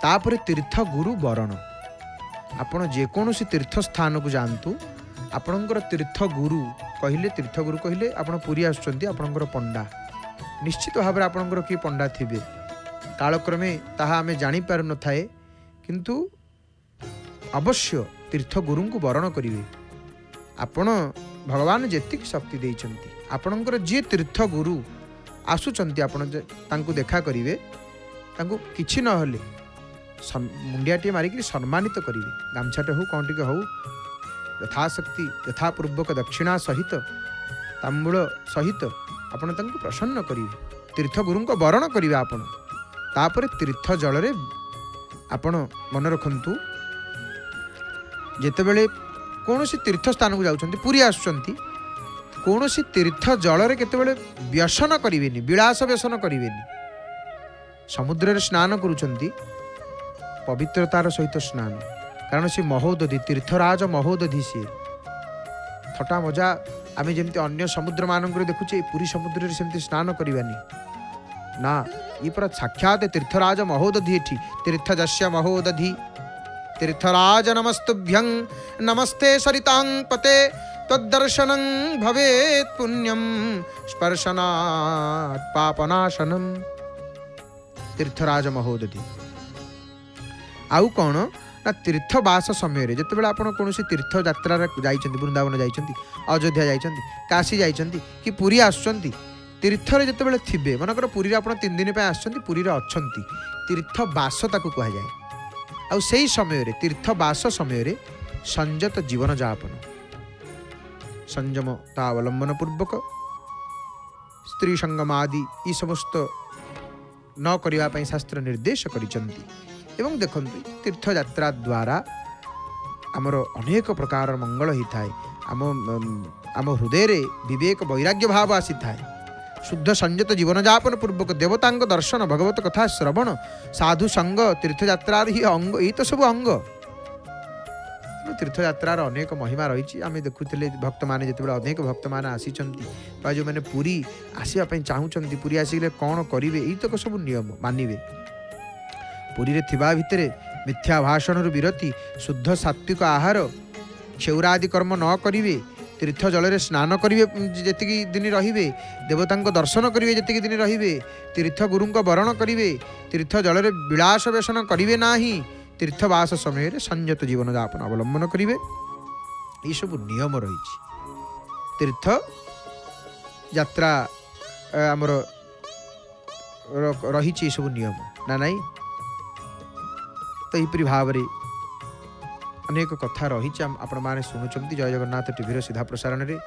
तापरे तीर्थ गुरु वरण। आपण जेकोसी तीर्थ स्थान को जानतु, आपणकर तीर्थ गुरु कहले, तीर्थ गुरु कहले आपण पुरी आसुचंती, आपणकर पंडा निश्चित भाव आपणकर कि पंडा थिबे। कालक्रमे ताहा आमे जानि पारु न थाए, किंतु अवश्य तीर्थ गुरु को वरण करिवे। आपण भगवान जेतिक शक्ति देइचंती, आपणकर जे तीर्थ गुरु आसुचंती, आपण तांको देखा करिवे, तांको किछि न हले मुंडियाटी मारिक सम्मानित करिवे। गामछाटे हो कौन टिके हो, यथाशक्ति यथापूर्वक दक्षिणा सहित तांबूल सहित आपण तांको प्रसन्न करिवे, तीर्थ गुरु को वरण करिवे। आपण तापर तीर्थ जल रे आपण मन रखंतु, जेतेबेले कौनसी तीर्थ स्थान को जाउछंती, पुरी आसुचंती, कौनसी तीर्थ जल रे केतेबेले व्यसन करिवेनी, विलास व्यसन करिवेनी। समुद्र रे स्नान करूछंती, पवित्रतार सहित स्नान, कारण से महोदधि, तीर्थराज महोदधि सी थटा मजा आम जमी अन्य समुद्र मानक देखुचे, पुरी समुद्र सेमती स्नान करवानी ना, ये पूरा साक्षात तीर्थराज महोदधि। एठी तीर्थजस्य महोदधि, तीर्थराज नमस्तुभ्यं, नमस्ते सरितां पते, तद्दर्शनं भवेत् पुण्यं, स्पर्शनात् पापनाशनम्। तीर्थराज महोदधि आउ कौन ना तीर्थवास समय जितेबाला आप कौन तीर्थ यात्रा जाइछन्ति वृंदावन जाइछन्ति अयोध्या जाइछन्ति काशी जाइछन्ति कि पुरी आसुछन्ति तीर्थरे जितेबाला थिबे मनकर पुरी आप 3 दिन आसछन्ति पुरी अछन्ति तीर्थवास ताकू कहा जाए आउ सेही समय तीर्थवास समय संयत जीवन यापन संयमता अवलंबन पूर्वक स्त्री संगम आदि ये समस्त न करने शास्त्र निर्देश करिसंति एवं देखंतु तीर्थ यात्रा द्वारा आमर अनेक प्रकार मंगल होता है आम हृदय रे विवेक वैराग्य भाव आसी थाए शुद्ध संयत जीवन यापन पूर्वक देवता दर्शन भगवत कथा श्रवण साधु संग तीर्थयात्रार ही अंग यही तो सब अंग तीर्थयात्रार अनेक महिमा रही आम देखुले भक्त मैंने जिते अनेक भक्त मैंने आसी जो मैंने पुरी आसवाई चाहूँगी पुरी आसिले कौन करेंगे यही तो सब नियम मानवे पुरी रे थिबा भितरे मिथ्या भाषण विरति शुद्ध सात्विक आहार क्षौरादि कर्म न करेंगे तीर्थ जल स्नान करेंगे जी दिन रे देवता दर्शन करेंगे जी दिन रे तीर्थ गुरु वरण करेंगे तीर्थ जल विलास व्यसन करेंगे ना तीर्थवास समय संयत जीवन यापन अवलंबन करेंगे ये सब नियम रही तीर्थ यात्रा आमर रही सब नियम ना नहीं तो यहपरी भाव में अनेक कथा रही आपण मैंने शुणुंट जय जगन्नाथ टीवी सीधा प्रसारण में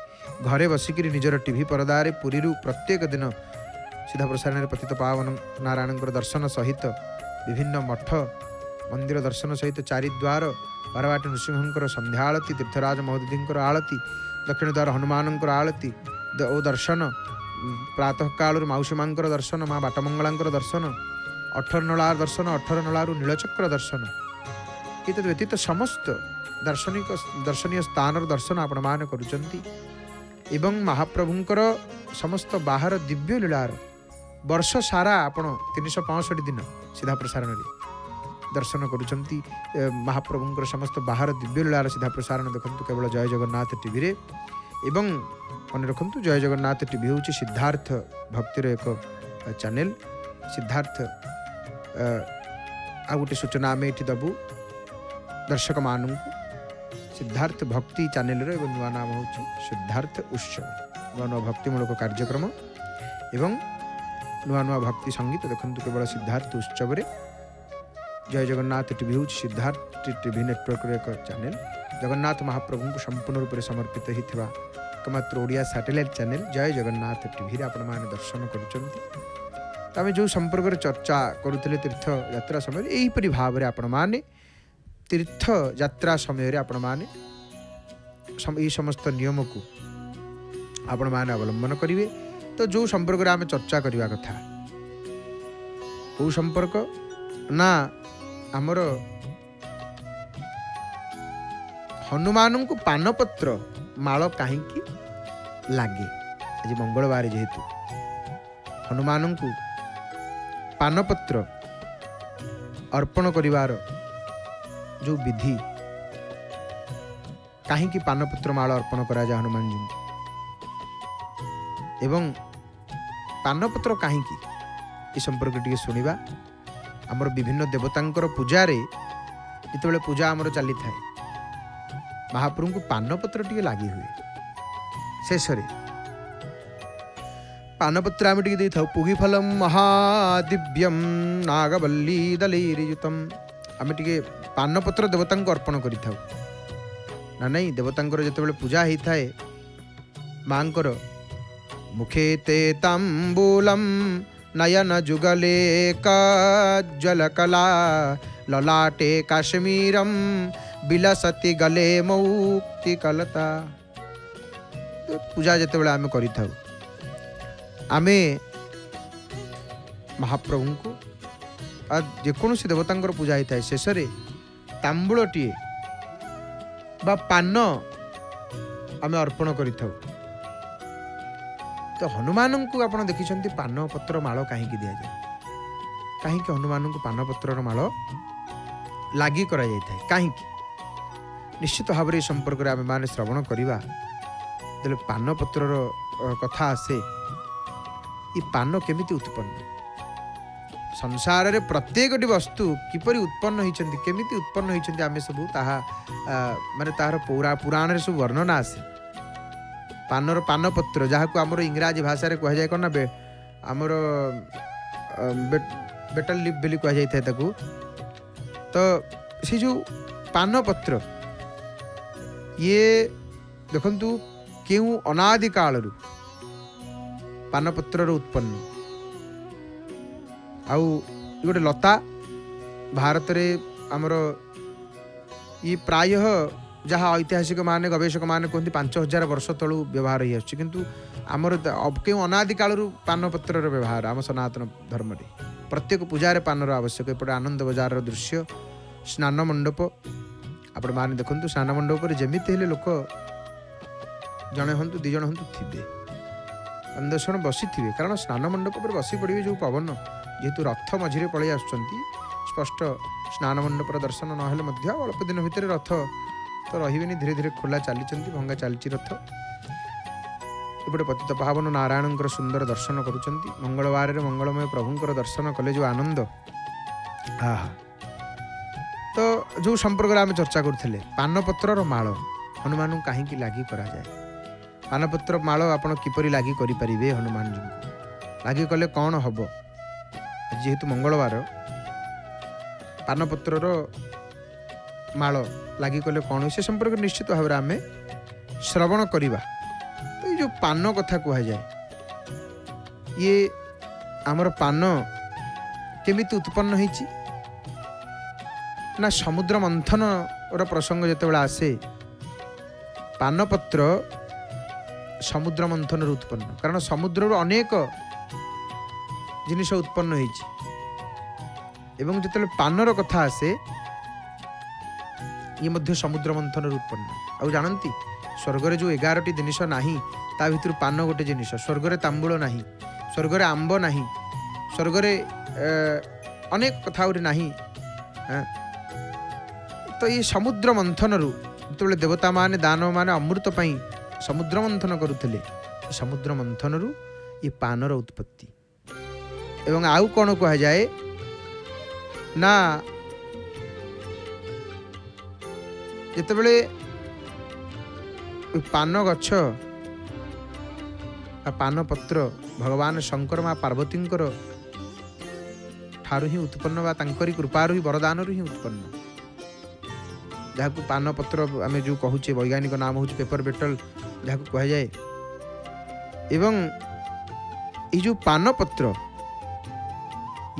घरे बसिक निजर टीवी परदार पुरी प्रत्येक दिन सीधा प्रसारण पतित पावन नारायण दर्शन सहित विभिन्न मठ मंदिर दर्शन सहित चारिद्वार बारवाटी नृसिंह संध्या आलती तीर्थराज महोदधी आलती दक्षिण द्वार हनुमान आलती ओ दर्शन प्रातः काल मौसी माँ दर्शन माँ बाटमंगला दर्शन 18 नलार दर्शन 18 नलारू नीलचक्र दर्शन ये व्यतीत समस्त दर्शनीय स्थान दर्शन आपण मान करुचंती एवं महाप्रभुंकर समस्त बाहर दिव्य लीलार वर्ष सारा आपण 365 दिन सीधा प्रसारण दर्शन करुचंती महाप्रभुंकर समस्त बाहर दिव्य लीलार सीधा प्रसारण देखंतु केवल जय जगन्नाथ टीवी रे एवं मन रखंतु जय जगन्नाथ टीवी होची सिद्धार्थ भक्तिर एक चैनल सिद्धार्थ आ गोटे सूचना आम ये दबू दर्शक मानू सिद्धार्थ भक्ति चैनल नुआ नाम हो सिद्धार्थ उत्सव नुआ नुआ भक्तिमूलक कार्यक्रम एवं नुआ नुआ भक्ति संगीत देखंतु केवल सिद्धार्थ उत्सव रे जय जगन्नाथ टीवी हूँ सिद्धार्थ टीवी नेटवर्क एक चैनल जगन्नाथ महाप्रभु को संपूर्ण रूप से समर्पित होता एकमात्र ओडिया सैटेलाइट चैनल जय जगन्नाथ टीवी आपण मैंने दर्शन करें जो संपर्क में चर्चा करुले तीर्थ यात्रा समय यहीपरि भाव में आपण मैंने तीर्थ यात्रा समय आपण मैंने ये समस्त नियम को आपण मैंने अवलंबन करेंगे तो जो संपर्क में आम चर्चा करवा कथा वो संपर्क ना आमर हनुमान को पानपत्र माल कहीं लगे आज मंगलवार जेहेतु हनुमान को पानपत्र अर्पण करिवार जो विधि कहीं पानपत्र माल अर्पण करा जाए हनुमान जी एवं पानपत्र कहीं ये संपर्क टे शुणा आमर विभिन्न देवतांकर पूजा रे जिते पूजा आमर चली था महाप्रभु को पानपत्र टे लगी हुए शेष पानपत्र आम टे था पुगिफलम महादिव्यम नागवल्ली दलैर्युतम आम टे पानपत्र देवता अर्पण करिथाउ ना नहीं देवतांकर जिते पूजा होता है मांकर मुखे ते तांबूलम नयन जुगले कज्जलकला ललाटे काश्मीरम बिलसती गले मौक्ति कलता पूजा जिते आम करिथाउ आमे महाप्रभु को जेकोसी देवतांकर पूजा होता है शेष तांबूलटीए बा पान आम अर्पण करिथाउ तो हनुमान को आप देखिं पानपत्र माल कहीं दि जाए कहीं हनुमान को पानपत्र माल लगी करा जाए कहीं निश्चित भाव में संपर्क में आम मैंने श्रवण करवा जो पानपत्र कथा आसे ये पान केमिति उत्पन्न संसार रे प्रत्येकटी वस्तु किपरि उत्पन्न होइछन्ति केमिति उत्पन्न होइछन्ति आमे सब ताहा माने तार पुराण रे सब वर्णना आसे पानपत्र जहाँ को आमर इंग्राजी भाषा रे कह जाय कोना आमर बेटल लिप बेली कह जाय थे ताकू तो से जो पानपत्र ये देखंतु केउ अनादि कालरू पानपत्र उत्पन्न आउ गोटे लता भारत रे आमर ये प्राय जहाँ ऐतिहासिक माने गवेषक माने कहते 5000 वर्ष तलू व्यवहार हो किंतु आमर क्यों अनादि कालू पानपत्र व्यवहार आम सनातन धर्म रे प्रत्येक पूजार पानर आवश्यक एपटे आनंद बजार दृश्य स्नान मंडप आपण माने देखु स्नान मंडप पर जमिति हेले लोक जड़े हूँ 2 जण हूँ थे 15 जण बसी थे कारण स्नान मंडप पर बसी पड़े जो पवन जेहेतु रथ मझिरे पलि आसुचंती स्पष्ट स्नान मंडप दर्शन ना अल्प दिन भितर रथ तो रही धीरे धीरे खोला चली भंगा चलती रथ एपटे पतित पावन नारायण सुंदर दर्शन करुँच मंगलवार मंगलमय प्रभुंर दर्शन कले जो आनंद आहा तो जो संपर्क आम चर्चा करुले पानपत्र माल हनुमान कहीं लगी करा जाए पानपत्र माल आपण किपरि लगी करें हनुमान जी को लगी कले कौन हम जेहेतु मंगलवार पानपत्र माल लगी कले कौन से संपर्क निश्चित भाव में आम श्रवण करवा तो ये जो पान कथा कह जाए ये आमर पान केमिति उत्पन्न होइछि ना समुद्र मंथन प्रसंग जिते आसे पानपत्र समुद्र मंथन उत्पन्न कारण समुद्र अनेक जिनिष उत्पन्न होइछि एवं जिते पानर कथा आसे ये मध्य समुद्र मंथन उत्पन्न आउ जानती स्वर्ग रे जो 11टी जिनिष नाही ता भितर पान गोटे जिनिष स्वर्ग रे तांबूल नाही स्वर्ग रे आंब नाही स्वर्ग रे अनेक कथा नाही तो ये समुद्र मंथन जो देवता माने दानव माने अमृत पाई समुद्र मंथन करुले समुद्र मंथन ये पानर उत्पत्ति एवं आउ कौन कह जाए ना जितेबले पान गछ पान पत्र भगवान शंकर माँ पार्वती ठारू ही उत्पन्न बा तांकरी कृपारू ही वरदान ही उत्पन्न जहाँ को पान पत्र आम जो कहूचे वैज्ञानिक नाम हूँ पेपर बेटल जहाँ को कह जाए एवं ये जो पान पत्र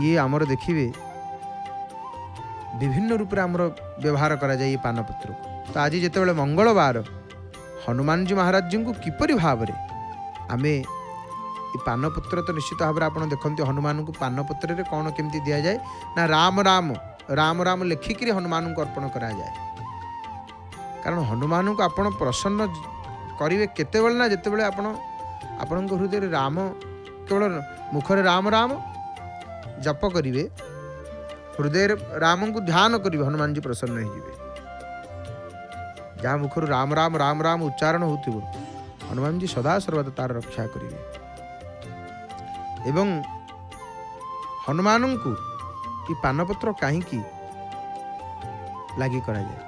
ये आमर देखिए विभिन्न रूप से आमर व्यवहार करा जाए पान पत्र तो आज जिते मंगलवार हनुमान जी महाराज जी को किपरि भाव में आमे पानपत्र तो निश्चित भाव में आप देखते हनुमान को पानपत्र रे कौन केमती दि जाए ना राम राम राम राम लिखिक हनुमान को अर्पण करा जाए कारण हनुमान को आप प्रसन्न करेंगे केते ना जिते आपण हृदय राम केवल मुखरे राम राम जप करेंगे हृदय राम को ध्यान करेंगे हनुमान जी प्रसन्न हो जहाँ मुखर राम राम राम राम उच्चारण हो हनुमान जी सदा सर्वदा तार रक्षा करेंगे एवं हनुमान को ये पानपत्र कहीं लगी करा जाए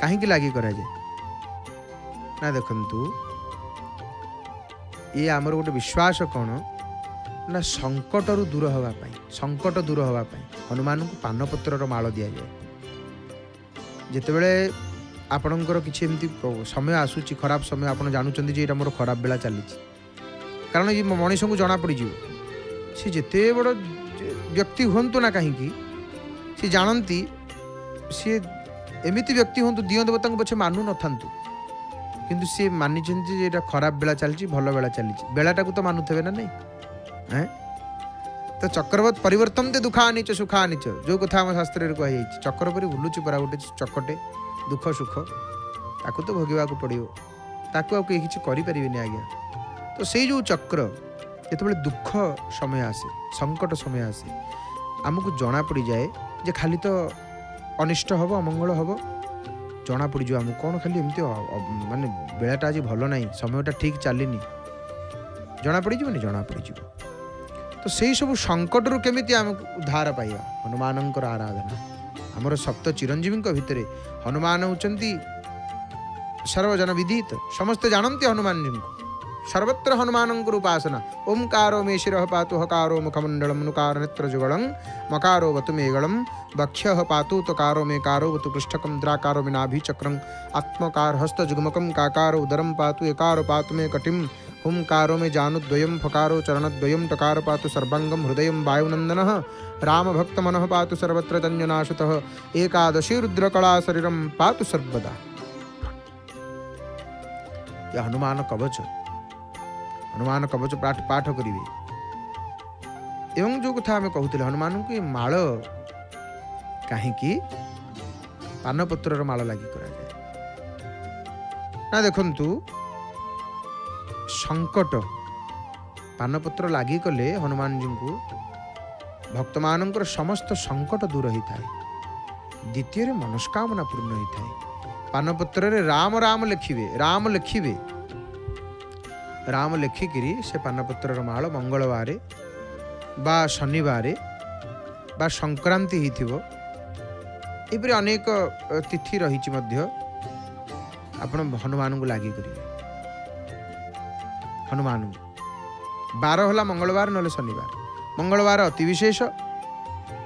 कहीं लगी करा जाए ना देखंतु ये आमर गोटे विश्वास कौन ना संकट रु दूर होगापाई संकट दूर होगापाई हनुमान को पानपत्र माल दि जाए जितेबले आपणकर किसी एमती समय आसूची खराब समय आप जानते ये मोर खराब बेला चली कारण ये मनीष को जना पड़ सी जिते बड़ व्यक्ति हूँ ना कहीं सी जानती सी एमती व्यक्ति हूँ दियों देवता पछे मानु न था किंतु सी मानी खराब बेला चलती भल बेला चली बेलाटा को तो मानुथे ना नहीं तो चक्रवत परिवर्तन ते दुखानिच सुखानिच जो कथा आम शास्त्र कही चक्र पर बुलूची परा गोटे चकटे दुख सुख ताकू तो भोगवा पड़ो ताकू किसी करें आज्ञा तो से जो चक्र जिते दुख समय आसे संकट समय आसे आमको जना पड़ जाए जे खाली तो अनिष्ट हम अमंगल हम जना पड़ जाए आमको कौन खाली एमती माने बेलाटा आज भल ना समयटा ठीक चलनी जना पड़ जना पड़ तो तो से सब संकट रू केमिति आम उद्धार पाइबा हनुमानंकर आराधना आमर सप्त चिरंजीवी भितर हनुमान होचंती सर्वजन विदित समस्ते जानते हनुमान जी को सर्वत्र हनुमान उपासना ओंकारो मे शिरः पातु हकारो मुखमंडलम नुकार नेत्र जुगलं मकारो वतु मेगलम वक्ष्यः पातु तकारो मे कारो वतु पृष्ठकं द्राकारो मे नाभि चक्रं आत्मकार हस्त जुग्मकं काकारो उदरं पातु एकारो पातु मे कटिं हुंकारो मे जानुद्वयं फकारो चरणद्वयं टकार पातु सर्वांगं हृदयं वायुनंदनः राम भक्त मनः पातु सर्वत्र तंजनाशुतः एकादशी रुद्रकला शरीरं पातु सर्वदा। यह हनुमान कवच पाठ करेंगे एवं जो कथा आम कहते हनुमान को माल कहीं पानपत्र माल लगी करा ना देखु संकट पानपत्र लगी कले हनुमान जी को भक्त मानकर समस्त संकट दूर होता है। द्वितीय मनस्कामना पूर्ण होता है। पानपत्र राम राम लिखिबे राम लिखिकी से पानपत्र माल मंगलवार बा शनिवार बा संक्रांति होपर अनेक तिथि रही आपण हनुमान को लगी करेंगे। हनुमान बार है मंगलवार ना शनिवार मंगलवार अति विशेष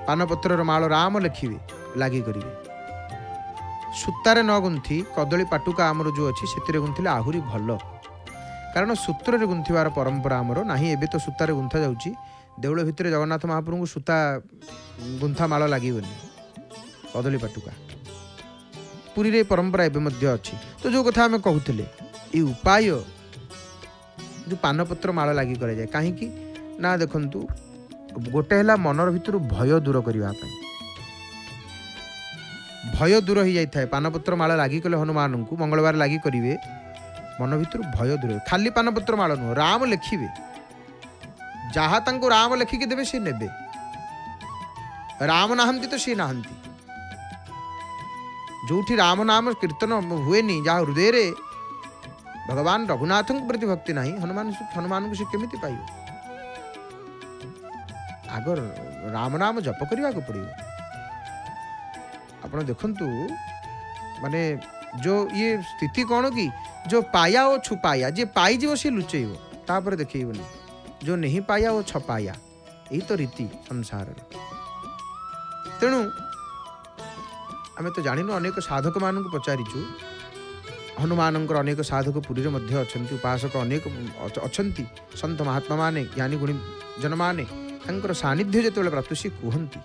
पानपत्र माल राम लिखिबे लगी करेंगे। सूतारे न गुंथी कदली पाटुका आमर जो अच्छी से गुंथिले आहुरी भल कारण सूत्र गुंथार परंपरा आमर ना एबे तो सूतारे गुंथा जाउची देउल भितर जगन्नाथ महाप्रभु को सूता गुंथा माल लगे कदली पाटुका पुरी रे परंपरा एबे मध्य अच्छी। तो जो कथा आम कहते ये उपाय जो पानपत्र माल लगी करे जाए कहीं ना देखंतु गोटे है मनर भितर भय दूर करने भय दूर हो जाए। पानपत्र माल लगी कले हनुमान को मंगलवार लगी करेंगे मन भर भय दूर खाली पानपत्र माल नुह राम लिखिबे जहाँ तांको राम लिखिकी देवे सी नेबे राम नाहंती तो सी नाहंती जोठी राम नाम कीर्तन हुए नहीं जहाँ हृदय रे भगवान रघुनाथ प्रति भक्ति नहीं हनुमान को सी केमिति पाइबो आगर राम नाम जप करने को पड़ो। आप देखंतु माने जो ये स्थिति कौन कि जो पाया वो छुपाया जे पाई जीव सी लुचेब तापर देखनी जो नहीं पाया वो छपाया यही तो रीति संसार। तेणु आम तो जानू अनेक साधक मान पचारिचु हनुमान अनेक साधक पुरी में उपासक अनेक अच्छा सन्त महात्मा माने ज्ञानी गुणी जन माने सानिध्य जो प्राप्त सी कहती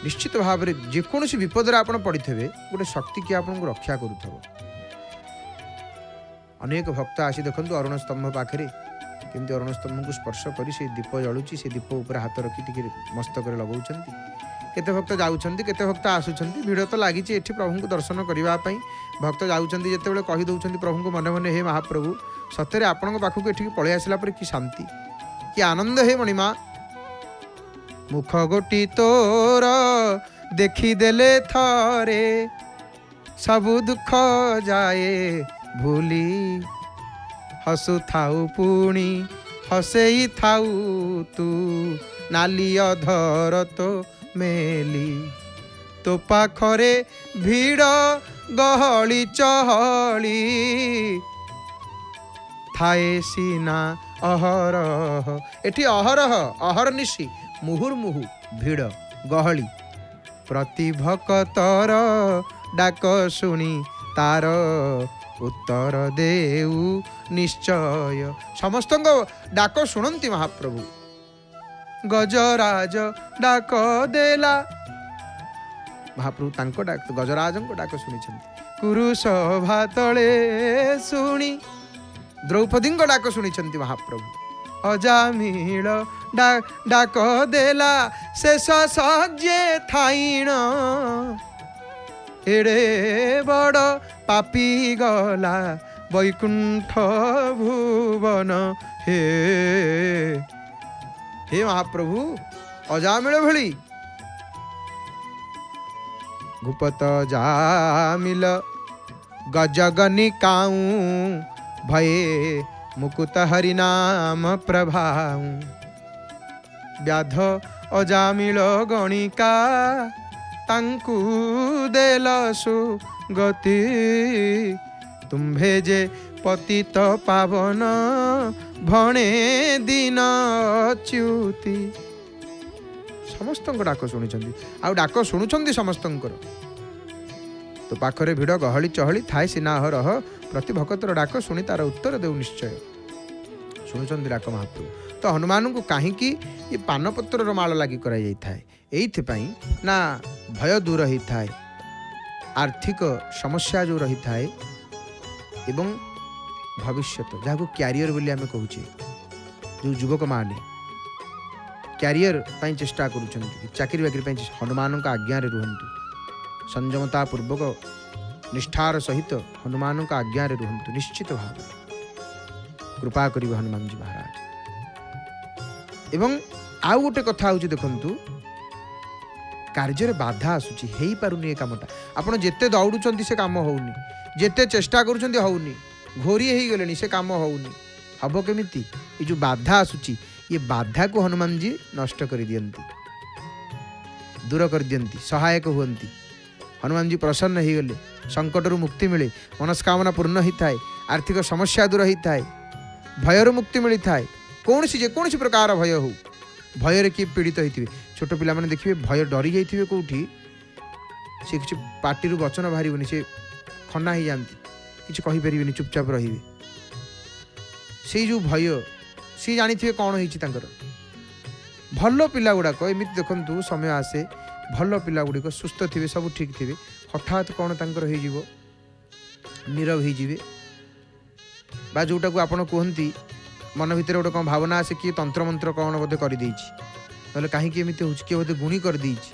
निश्चित भाव में जेकोसी विपद आप पड़े गोटे शक्ति किए आपको रक्षा करूथब। अनेक भक्त आसी देखते अरुण स्तंभ पाखे केमती अरुण स्तंभ को स्पर्श कर दीप जलुची से दीप उपर हाथ रखी मस्तक लगाउं केते भक्त जाउछंती केते भक्त आसुछंती भिड़ तो लगी एठी प्रभु को दर्शन करने भक्त जाउछंती जेतेबेले कहि दउछंती प्रभु को मने मने हे महाप्रभु सତରେ आपणक पाखक एठी पळै आसिला पर कि शांति कि आनंद हे मणिमा मुख गोटी तोर देखी देले थरे सबु दुख जाए भूली हसु थाउ पुणी हसेई थाउ तू नाली अधर तो मेली तो पाखरे भीड़ गहली चहली थाए सीना अहरह एठी अहरह अहरनिशी मुहुर्मुहु भीड़ गहली प्रति भक्तर डाक शुणी तार उत्तर देऊ निश्चय समस्त डाक शुणती महाप्रभु गजराज डाक देला महाप्रभु तांको डाक गजराज को डाक शुणी कुरुष भातले शुणी द्रौपदी डाक शुणी महाप्रभु अजामिल डाक देला शेष सज्जे थाइण एड़े बड़ पापी गला वैकुंठ भुवन हे हे महाप्रभु अजामिल भली गुपत जामिल गजगनि काऊ भये मुकुत हरिनाम प्रभाऊ ବ୍ୟାଧ ଅଜାମିଳ ଗଣିକା ତାଙ୍କୁ ଦେଲ ସୁଗତି ତୁମ୍ଭେ ଯେ ପତିତ ପାବନ ଭଣେ ଦିନ ଅଚ୍ୟୁତି। ସମସ୍ତଙ୍କ ଡାକ ଶୁଣିଛନ୍ତି, ଆଉ ଡାକ ଶୁଣୁଛନ୍ତି ସମସ୍ତଙ୍କର। ତୋ ପାଖରେ ଭିଡ଼ ଗହଳି ଚହଳି ଥାଏ ସିନା ଅହରହ, ପ୍ରତି ଭକତର ଡାକ ଶୁଣି ତାର ଉତ୍ତର ଦେଉ ନିଶ୍ଚୟ। ଶୁଣୁଛନ୍ତି ଡାକ ମହାପ୍ରଭୁ। ତ ହନୁମାନଙ୍କୁ କାହିଁକି ଏ ପାନପତ୍ରର ମାଳ ଲାଗି କରାଯାଇଥାଏ? ଏଇଥିପାଇଁ ନା ଭୟ ଦୂର ହେଇଥାଏ, ଆର୍ଥିକ ସମସ୍ୟା ଯେଉଁ ରହିଥାଏ ଏବଂ ଭବିଷ୍ୟତ ଯାହାକୁ କ୍ୟାରିୟର ବୋଲି ଆମେ କହୁଛେ, ଯେଉଁ ଯୁବକମାନେ କ୍ୟାରିୟର ପାଇଁ ଚେଷ୍ଟା କରୁଛନ୍ତି, ଚାକିରି ବାକିରି ପାଇଁ ହନୁମାନଙ୍କ ଆଜ୍ଞାରେ ରୁହନ୍ତୁ, ସଂଯମତା ପୂର୍ବକ ନିଷ୍ଠାର ସହିତ ହନୁମାନଙ୍କ ଆଜ୍ଞାରେ ରୁହନ୍ତୁ, ନିଶ୍ଚିତ ଭାବରେ କୃପା କରିବେ ହନୁମାନଜୀ ମହାରାଜ। ଏବଂ ଆଉ ଗୋଟେ କଥା ହେଉଛି, ଦେଖନ୍ତୁ କାର୍ଯ୍ୟରେ ବାଧା ଆସୁଛି, ହେଇପାରୁନି ଏ କାମଟା। ଆପଣ ଯେତେ ଦୌଡ଼ୁଛନ୍ତି ସେ କାମ ହେଉନି, ଯେତେ ଚେଷ୍ଟା କରୁଛନ୍ତି ହେଉନି, ଘୋରି ହେଇଗଲେଣି ସେ କାମ ହେଉନି, ହେବ କେମିତି? ଏ ଯେଉଁ ବାଧା ଆସୁଛି, ଏ ବାଧାକୁ ହନୁମାନଜୀ ନଷ୍ଟ କରିଦିଅନ୍ତି, ଦୂର କରିଦିଅନ୍ତି, ସହାୟକ ହୁଅନ୍ତି। ହନୁମାନଜୀ ପ୍ରସନ୍ନ ହେଇଗଲେ ସଙ୍କଟରୁ ମୁକ୍ତି ମିଳେ, ମନସ୍କାମନା ପୂର୍ଣ୍ଣ ହୋଇଥାଏ, ଆର୍ଥିକ ସମସ୍ୟା ଦୂର ହୋଇଥାଏ, ଭୟରୁ ମୁକ୍ତି ମିଳିଥାଏ। ଯେକୌଣସି ପ୍ରକାର ଭୟ ହେଉ, ଭୟରେ କିଏ ପୀଡ଼ିତ ହେଇଥିବେ, ଛୋଟ ପିଲାମାନେ ଦେଖିବେ ଭୟ ଡରି ଯାଇଥିବେ କେଉଁଠି, ସେ କିଛି ପାଟିରୁ ବଚନ ବାହାରିବନି, ସେ ଖନା ହେଇଯାଆନ୍ତି, କିଛି କହିପାରିବେନି, ଚୁପଚାପ ରହିବେ। ସେଇ ଯେଉଁ ଭୟ, ସିଏ ଜାଣିଥିବେ କ'ଣ ହେଇଛି ତାଙ୍କର। ଭଲ ପିଲା ଗୁଡ଼ାକ ଏମିତି ଦେଖନ୍ତୁ, ସମୟ ଆସେ ଭଲ ପିଲା ଗୁଡ଼ିକ ସୁସ୍ଥ ଥିବେ, ସବୁ ଠିକ୍ ଥିବେ, ହଠାତ୍ କ'ଣ ତାଙ୍କର ହେଇଯିବ, ନୀରବ ହେଇଯିବେ। ବା ଯେଉଁଟାକୁ ଆପଣ କୁହନ୍ତି ମନ ଭିତରେ ଗୋଟେ କ'ଣ ଭାବନା ଆସେ, କିଏ ତନ୍ତ୍ରମନ୍ତ୍ର କ'ଣ ବୋଧେ କରିଦେଇଛି, ନହେଲେ କାହିଁକି ଏମିତି ହେଉଛି, କିଏ ବୋଧେ ଗୁଣି କରିଦେଇଛି।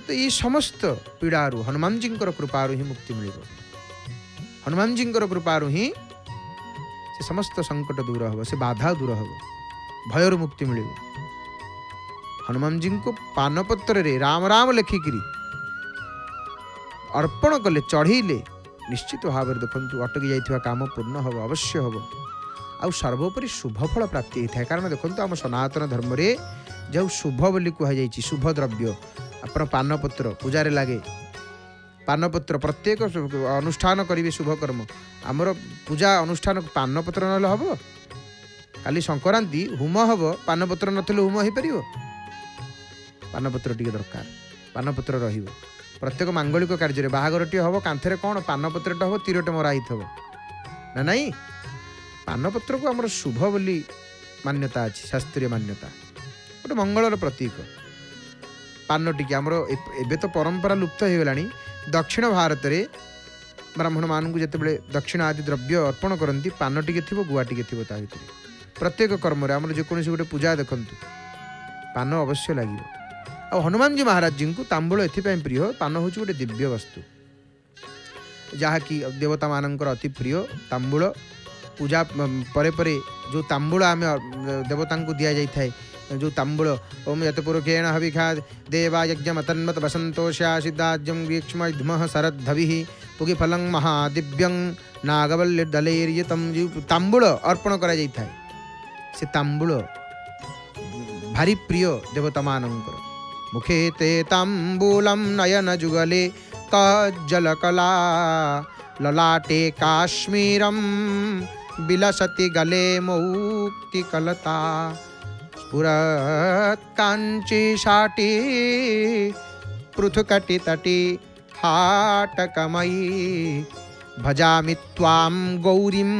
ତ ଏଇ ସମସ୍ତ ପୀଡ଼ାରୁ ହନୁମାନଜୀଙ୍କର କୃପାରୁ ହିଁ ମୁକ୍ତି ମିଳିବ। ହନୁମାନଜୀଙ୍କର କୃପାରୁ ହିଁ ସେ ସମସ୍ତ ସଙ୍କଟ ଦୂର ହେବ, ସେ ବାଧା ଦୂର ହେବ, ଭୟରୁ ମୁକ୍ତି ମିଳିବ। ହନୁମାନଜୀଙ୍କୁ ପାନପତ୍ରରେ ରାମ ରାମ ଲେଖିକିରି ଅର୍ପଣ କଲେ, ଚଢ଼େଇଲେ, ନିଶ୍ଚିତ ଭାବରେ ଦେଖନ୍ତୁ ଅଟକି ଯାଇଥିବା କାମ ପୂର୍ଣ୍ଣ ହେବ, ଅବଶ୍ୟ ହେବ। ଆଉ ସର୍ବୋପରି ଶୁଭଫଳ ପ୍ରାପ୍ତି ହେଇଥାଏ। କାରଣ ଦେଖନ୍ତୁ ଆମ ସନାତନ ଧର୍ମରେ ଯେଉଁ ଶୁଭ ବୋଲି କୁହାଯାଇଛି, ଶୁଭ ଦ୍ରବ୍ୟ, ଆପଣ ପାନପତ୍ର ପୂଜାରେ ଲାଗେ, ପାନପତ୍ର ପ୍ରତ୍ୟେକ ଅନୁଷ୍ଠାନ କରିବେ ଶୁଭ କର୍ମ। ଆମର ପୂଜା ଅନୁଷ୍ଠାନ ପାନପତ୍ର ନହେଲେ ହେବ? କାଲି ସଂକ୍ରାନ୍ତି ହୁମ ହେବ, ପାନପତ୍ର ନଥିଲେ ହୁମ ହେଇପାରିବ? ପାନପତ୍ର ଟିକେ ଦରକାର, ପାନପତ୍ର ରହିବ। ପ୍ରତ୍ୟେକ ମାଙ୍ଗଳିକ କାର୍ଯ୍ୟରେ, ବାହାଘରଟିଏ ହେବ, କାନ୍ଥରେ କ'ଣ ପାନପତ୍ରଟା ହେବ, ତୀରଟେ ମରା ହେଇଥିବ ନା ନାହିଁ? ପାନପତ୍ରକୁ ଆମର ଶୁଭ ବୋଲି ମାନ୍ୟତା ଅଛି, ଶାସ୍ତ୍ରୀୟ ମାନ୍ୟତା, ଗୋଟେ ମଙ୍ଗଳର ପ୍ରତୀକ। ପାନ ଟିକେ ଆମର ଏବେ ତ ପରମ୍ପରା ଲୁପ୍ତ ହେଇଗଲାଣି। ଦକ୍ଷିଣ ଭାରତରେ ବ୍ରାହ୍ମଣମାନଙ୍କୁ ଯେତେବେଳେ ଦକ୍ଷିଣ ଆଦି ଦ୍ରବ୍ୟ ଅର୍ପଣ କରନ୍ତି, ପାନ ଟିକେ ଥିବ, ଗୁଆ ଟିକେ ଥିବ ତା ଭିତରେ। ପ୍ରତ୍ୟେକ କର୍ମରେ ଆମର ଯେକୌଣସି ଗୋଟେ ପୂଜା ଦେଖନ୍ତୁ, ପାନ ଅବଶ୍ୟ ଲାଗିବ। ଆଉ ହନୁମାନଜୀ ମହାରାଜଜୀଙ୍କୁ ତାମ୍ବୁଳ ଏଥିପାଇଁ ପ୍ରିୟ, ପାନ ହେଉଛି ଗୋଟେ ଦିବ୍ୟ ବସ୍ତୁ, ଯାହାକି ଦେବତାମାନଙ୍କର ଅତି ପ୍ରିୟ। ତାମ୍ବୁଳ ପୂଜା ପରେ ପରେ ଯେଉଁ ତାମ୍ବୁଳ ଆମେ ଦେବତାଙ୍କୁ ଦିଆଯାଇଥାଏ, ଯେଉଁ ତାମ୍ବୁଳ ଓಂ ಯತಪುರುಷೇಣ ಹವಿಖಾ ದೇವಾಯಜ್ಞಮತನ್ಮತ ವಸಂತೋಷಾ ಸಿದ್ಧಾಜ್ಯಂ ವೀಕ್ಷ್ಮಧ್ಮಃ ಶರದ್ಧವಿಃ ପୁଗିଫଲଂ ମହାଦିବ୍ୟଂ ନାଗବଲ୍ୟଦଳୈର୍ୟତಂ, ଯେଉଁ ତାମ୍ବୁଳ ଅର୍ପଣ କରାଯାଇଥାଏ, ସେ ତାମ୍ବୁଳ ଭାରି ପ୍ରିୟ ଦେବତାମାନଙ୍କର। ମୁଖେ ତେ ତାମ୍ବୁଲଂ ନୟନ ଯୁଗଲେ କଜ୍ଜଲକଲା ଲଲାଟେ କାଶ୍ମୀରಂ ବିଲସତି ଗଲେ ମୌକ୍ତିକଲତା ସ୍ଫୁରତ୍ କାଞ୍ଚି ଷାଟି ପୃଥୁକଟି ତଟି ହାଟକମୟୀ ଭଜାମି ତ୍ୱାಂ ଗୌରୀಂ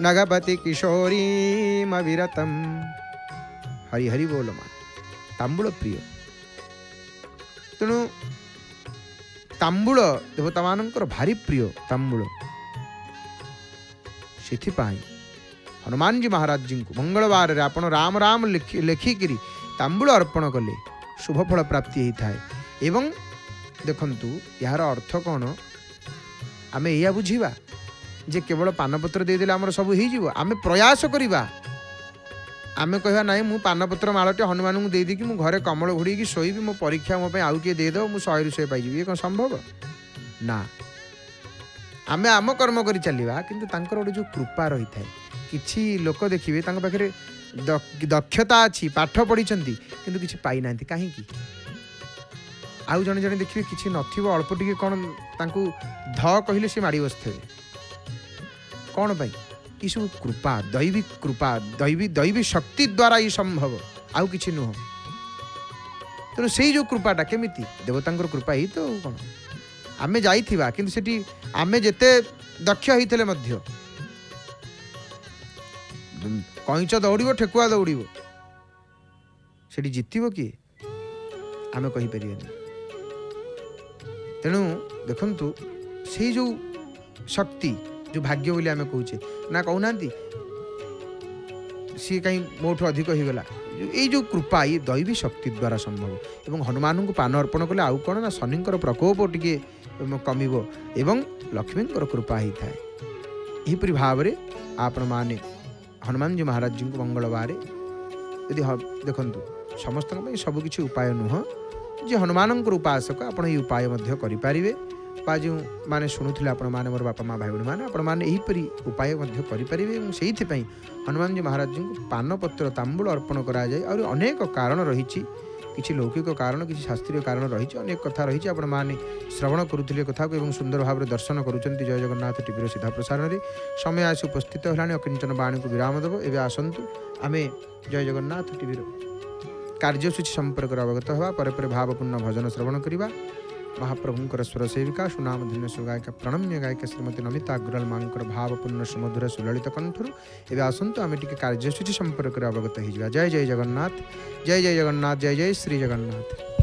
ନଗପତି କିଶୋରୀମ ବିରତಂ। ହରି ହରି ବୋଲ ମା। ତାମ୍ବୁଳ ପ୍ରିୟ, ତେଣୁ ତାମ୍ବୁଳ ଦେବତାମାନଙ୍କର ଭାରି ପ୍ରିୟ ତାମ୍ବୁଳ। ସେଥିପାଇଁ ହନୁମାନଜୀ ମହାରାଜଜୀଙ୍କୁ ମଙ୍ଗଳବାରରେ ଆପଣ ରାମ ରାମ ଲେଖିକିରି ତାମ୍ବୁଳ ଅର୍ପଣ କଲେ ଶୁଭଫଳ ପ୍ରାପ୍ତି ହେଇଥାଏ। ଏବଂ ଦେଖନ୍ତୁ ଏହାର ଅର୍ଥ କ'ଣ, ଆମେ ଏଇଆ ବୁଝିବା ଯେ କେବଳ ପାନପତ୍ର ଦେଇଦେଲେ ଆମର ସବୁ ହେଇଯିବ? ଆମେ ପ୍ରୟାସ କରିବା, ଆମେ କହିବା ନାହିଁ ମୁଁ ପାନପତ୍ର ମାଳଟେ ହନୁମାନଙ୍କୁ ଦେଇଦେଇକି ମୁଁ ଘରେ କମଳ ଘୋଡ଼େଇକି ଶୋଇବି, ମୋ ପରୀକ୍ଷା ମୋ ପାଇଁ ଆଉ କିଏ ଦେଇଦେବ, ମୁଁ 100ରୁ 100 ପାଇଯିବି, ଇଏ କ'ଣ ସମ୍ଭବ? ନା, ଆମେ ଆମ କର୍ମ କରି ଚାଲିବା, କିନ୍ତୁ ତାଙ୍କର ଗୋଟେ ଯେଉଁ କୃପା ରହିଥାଏ। କିଛି ଲୋକ ଦେଖିବେ ତାଙ୍କ ପାଖରେ दक्षता अच्छी पाठ पढ़ी किंतु किसी पाई ना कहीं आउ जड़े जड़े देखिए किसी नथिबो अल्प टिके कौन तांकु ध कहले से माड़ी बसथे कौन पाई ये सब कृपा दैवी शक्ति द्वारा ये संभव आउ किसी नुह तेणु से जो कृपाटा केमिति देवतांकर कृपा ही तो कौन आमे जाइथिबा किंतु सेठी आमे जेते दक्ष होइतले मध्य कईच दौड़ब ठेकुआ दौड़ब सेठी जितब किए आमे कहि परिबेनी तेणु देखंतु से जो शक्ति जो भाग्य बोली आमे कहूचे ना कहूना सी कहीं मोठू अधिक हो गला ये जो कृपा ये दैवी शक्ति द्वारा संभव एवं हनुमान को पान अर्पण कले आउ कौन ना शनिंकर प्रकोप टिके कमिब एवं लक्ष्मींकर कृपा ही थाए यहीपरि भाव में आपण माने हनुमान जी महाराज जी को मंगलवार यदि देखंतु समस्त सबकि उपाय नुह जे हनुमान उपासक आप उपाय करें जो मैंने शुणुले आपण मैंने मोर बापा माँ भाई भाई मैंने आपण मैंने यहीपरि उपाय करें से हनुमान जी महाराज जी को पानपत्र तांबूल अर्पण कराए और अनेक कारण रही किसी लौकिक कारण किसी शास्त्रीय कारण रही अनेक कथा रही आपण मैंने श्रवण करुले कथा को सुंदर भाव में दर्शन करुँच जय जगन्नाथ टीवी सीधा प्रसारण में समय आसी उपस्थित है अकिंचन बाणी को विराम देव एवं आसतु आम जय जगन्नाथ टीवी कार्यसूची संपर्क अवगत हवा पर भावपूर्ण भजन श्रवण करवा महाप्रभुंकर स्वर सेविका सुनाम धन्य सुगायिका प्रणम्य गायिका श्रीमती नमिता अग्रवाल मांकर भावपूर्ण सुमधुर सुललित कंठर एवं आसतु आम टी कार्यसूची संपर्क अवगत हो जय जय जगन्नाथ जय जय जगन्नाथ जय जय श्री जगन्नाथ।